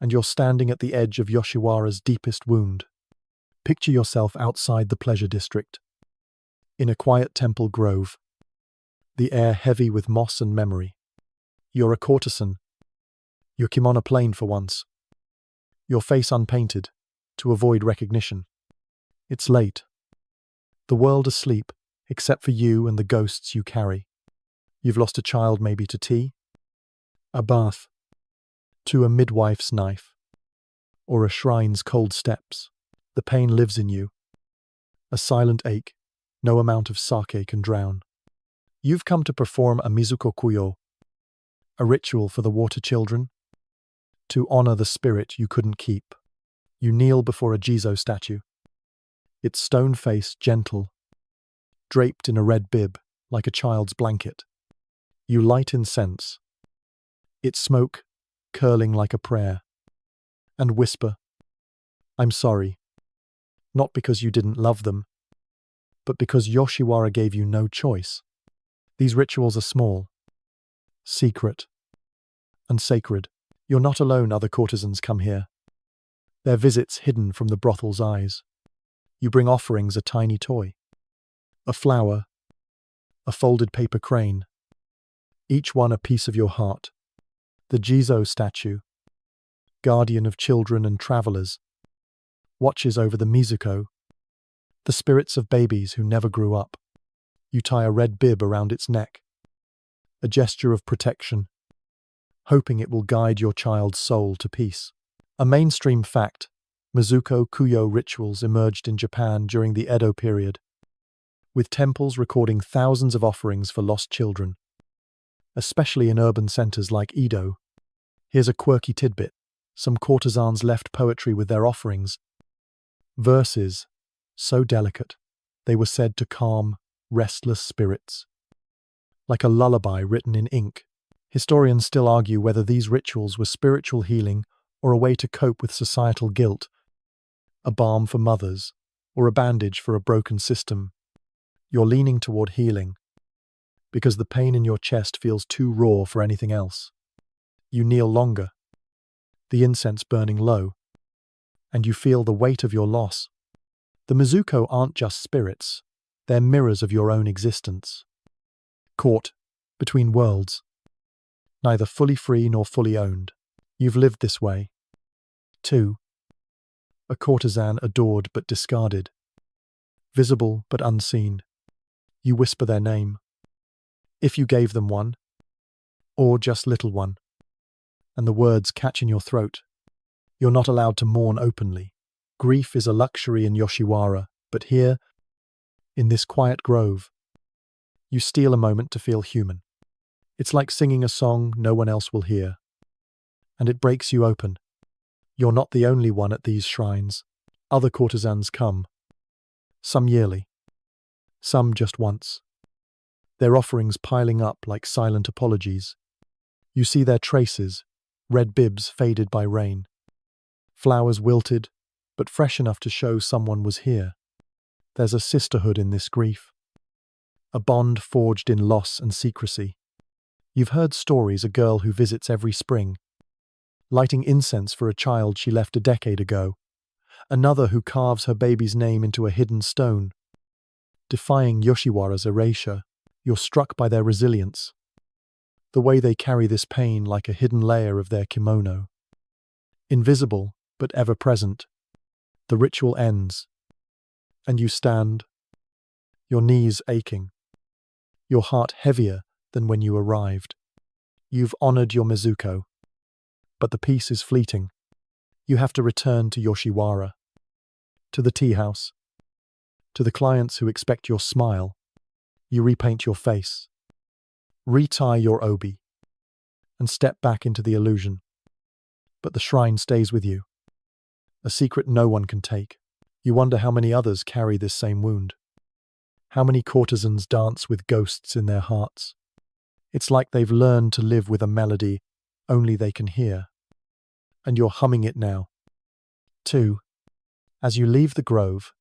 And you're standing at the edge of Yoshiwara's deepest wound. Picture yourself outside the pleasure district, in a quiet temple grove, the air heavy with moss and memory. You're a courtesan, your kimono plain for once, your face unpainted, to avoid recognition. It's late. The world asleep, except for you and the ghosts you carry. You've lost a child maybe to tea, a bath, to a midwife's knife, or a shrine's cold steps. The pain lives in you, a silent ache no amount of sake can drown. You've come to perform a Mizuko Kuyo, a ritual for the water children, to honor the spirit you couldn't keep. You kneel before a Jizo statue, its stone face gentle, draped in a red bib like a child's blanket. You light incense, its smoke curling like a prayer, and whisper, I'm sorry, not because you didn't love them, but because Yoshiwara gave you no choice. These rituals are small, secret, and sacred. You're not alone, other courtesans come here, their visits hidden from the brothel's eyes. You bring offerings, a tiny toy, a flower, a folded paper crane, each one a piece of your heart. The Jizo statue, guardian of children and travelers, watches over the Mizuko, the spirits of babies who never grew up. You tie a red bib around its neck, a gesture of protection, hoping it will guide your child's soul to peace. A mainstream fact, Mizuko Kuyo rituals emerged in Japan during the Edo period, with temples recording thousands of offerings for lost children, especially in urban centers like Edo. Here's a quirky tidbit. Some courtesans left poetry with their offerings, verses so delicate they were said to calm restless spirits. Like a lullaby written in ink, historians still argue whether these rituals were spiritual healing or a way to cope with societal guilt, a balm for mothers, or a bandage for a broken system. You're leaning toward healing, because the pain in your chest feels too raw for anything else. You kneel longer, the incense burning low, and you feel the weight of your loss. The Mizuko aren't just spirits, they're mirrors of your own existence. Caught between worlds, neither fully free nor fully owned. You've lived this way, too. A courtesan adored but discarded, visible but unseen. You whisper their name, if you gave them one, or just little one, and the words catch in your throat. You're not allowed to mourn openly. Grief is a luxury in Yoshiwara, but here, in this quiet grove, you steal a moment to feel human. It's like singing a song no one else will hear, and it breaks you open. You're not the only one at these shrines. Other courtesans come, some yearly, some just once, their offerings piling up like silent apologies. You see their traces, red bibs faded by rain, flowers wilted, but fresh enough to show someone was here. There's a sisterhood in this grief, a bond forged in loss and secrecy. You've heard stories, a girl who visits every spring, lighting incense for a child she left a decade ago, another who carves her baby's name into a hidden stone. Defying Yoshiwara's erasure, you're struck by their resilience, the way they carry this pain like a hidden layer of their kimono. Invisible, but ever present. The ritual ends, and you stand, your knees aching, your heart heavier than when you arrived. You've honored your Mizuko, but the peace is fleeting. You have to return to Yoshiwara, To the tea house, to the clients who expect your smile, you repaint your face, retie your obi, and step back into the illusion. But the shrine stays with you, a secret no one can take. You wonder how many others carry this same wound. How many courtesans dance with ghosts in their hearts. It's like they've learned to live with a melody only they can hear. And you're humming it now. 2. As you leave the grove,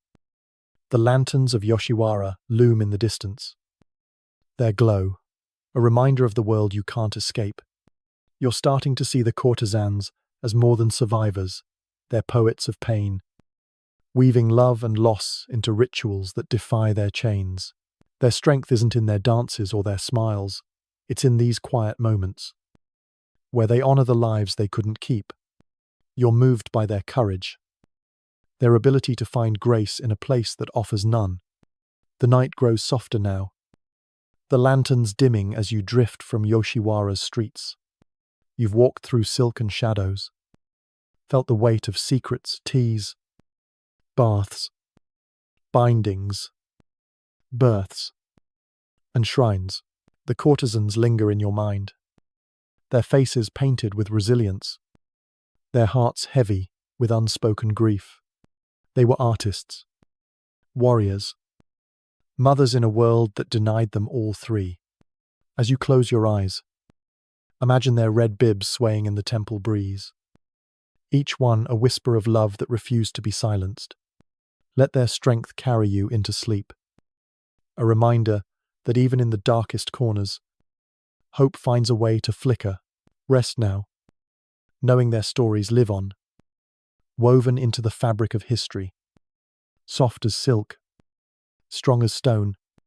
the lanterns of Yoshiwara loom in the distance. Their glow, a reminder of the world you can't escape. You're starting to see the courtesans as more than survivors. They're poets of pain, weaving love and loss into rituals that defy their chains. Their strength isn't in their dances or their smiles, it's in these quiet moments, where they honor the lives they couldn't keep. You're moved by their courage, their ability to find grace in a place that offers none. The night grows softer now, the lanterns dimming as you drift from Yoshiwara's streets. You've walked through silken shadows, felt the weight of secrets, teas, baths, bindings, births, and shrines. The courtesans linger in your mind, their faces painted with resilience, their hearts heavy with unspoken grief. They were artists, warriors, mothers in a world that denied them all three. As you close your eyes, imagine their red bibs swaying in the temple breeze, each one a whisper of love that refused to be silenced. Let their strength carry you into sleep, a reminder that even in the darkest corners, hope finds a way to flicker. Rest now, knowing their stories live on, woven into the fabric of history, soft as silk, strong as stone,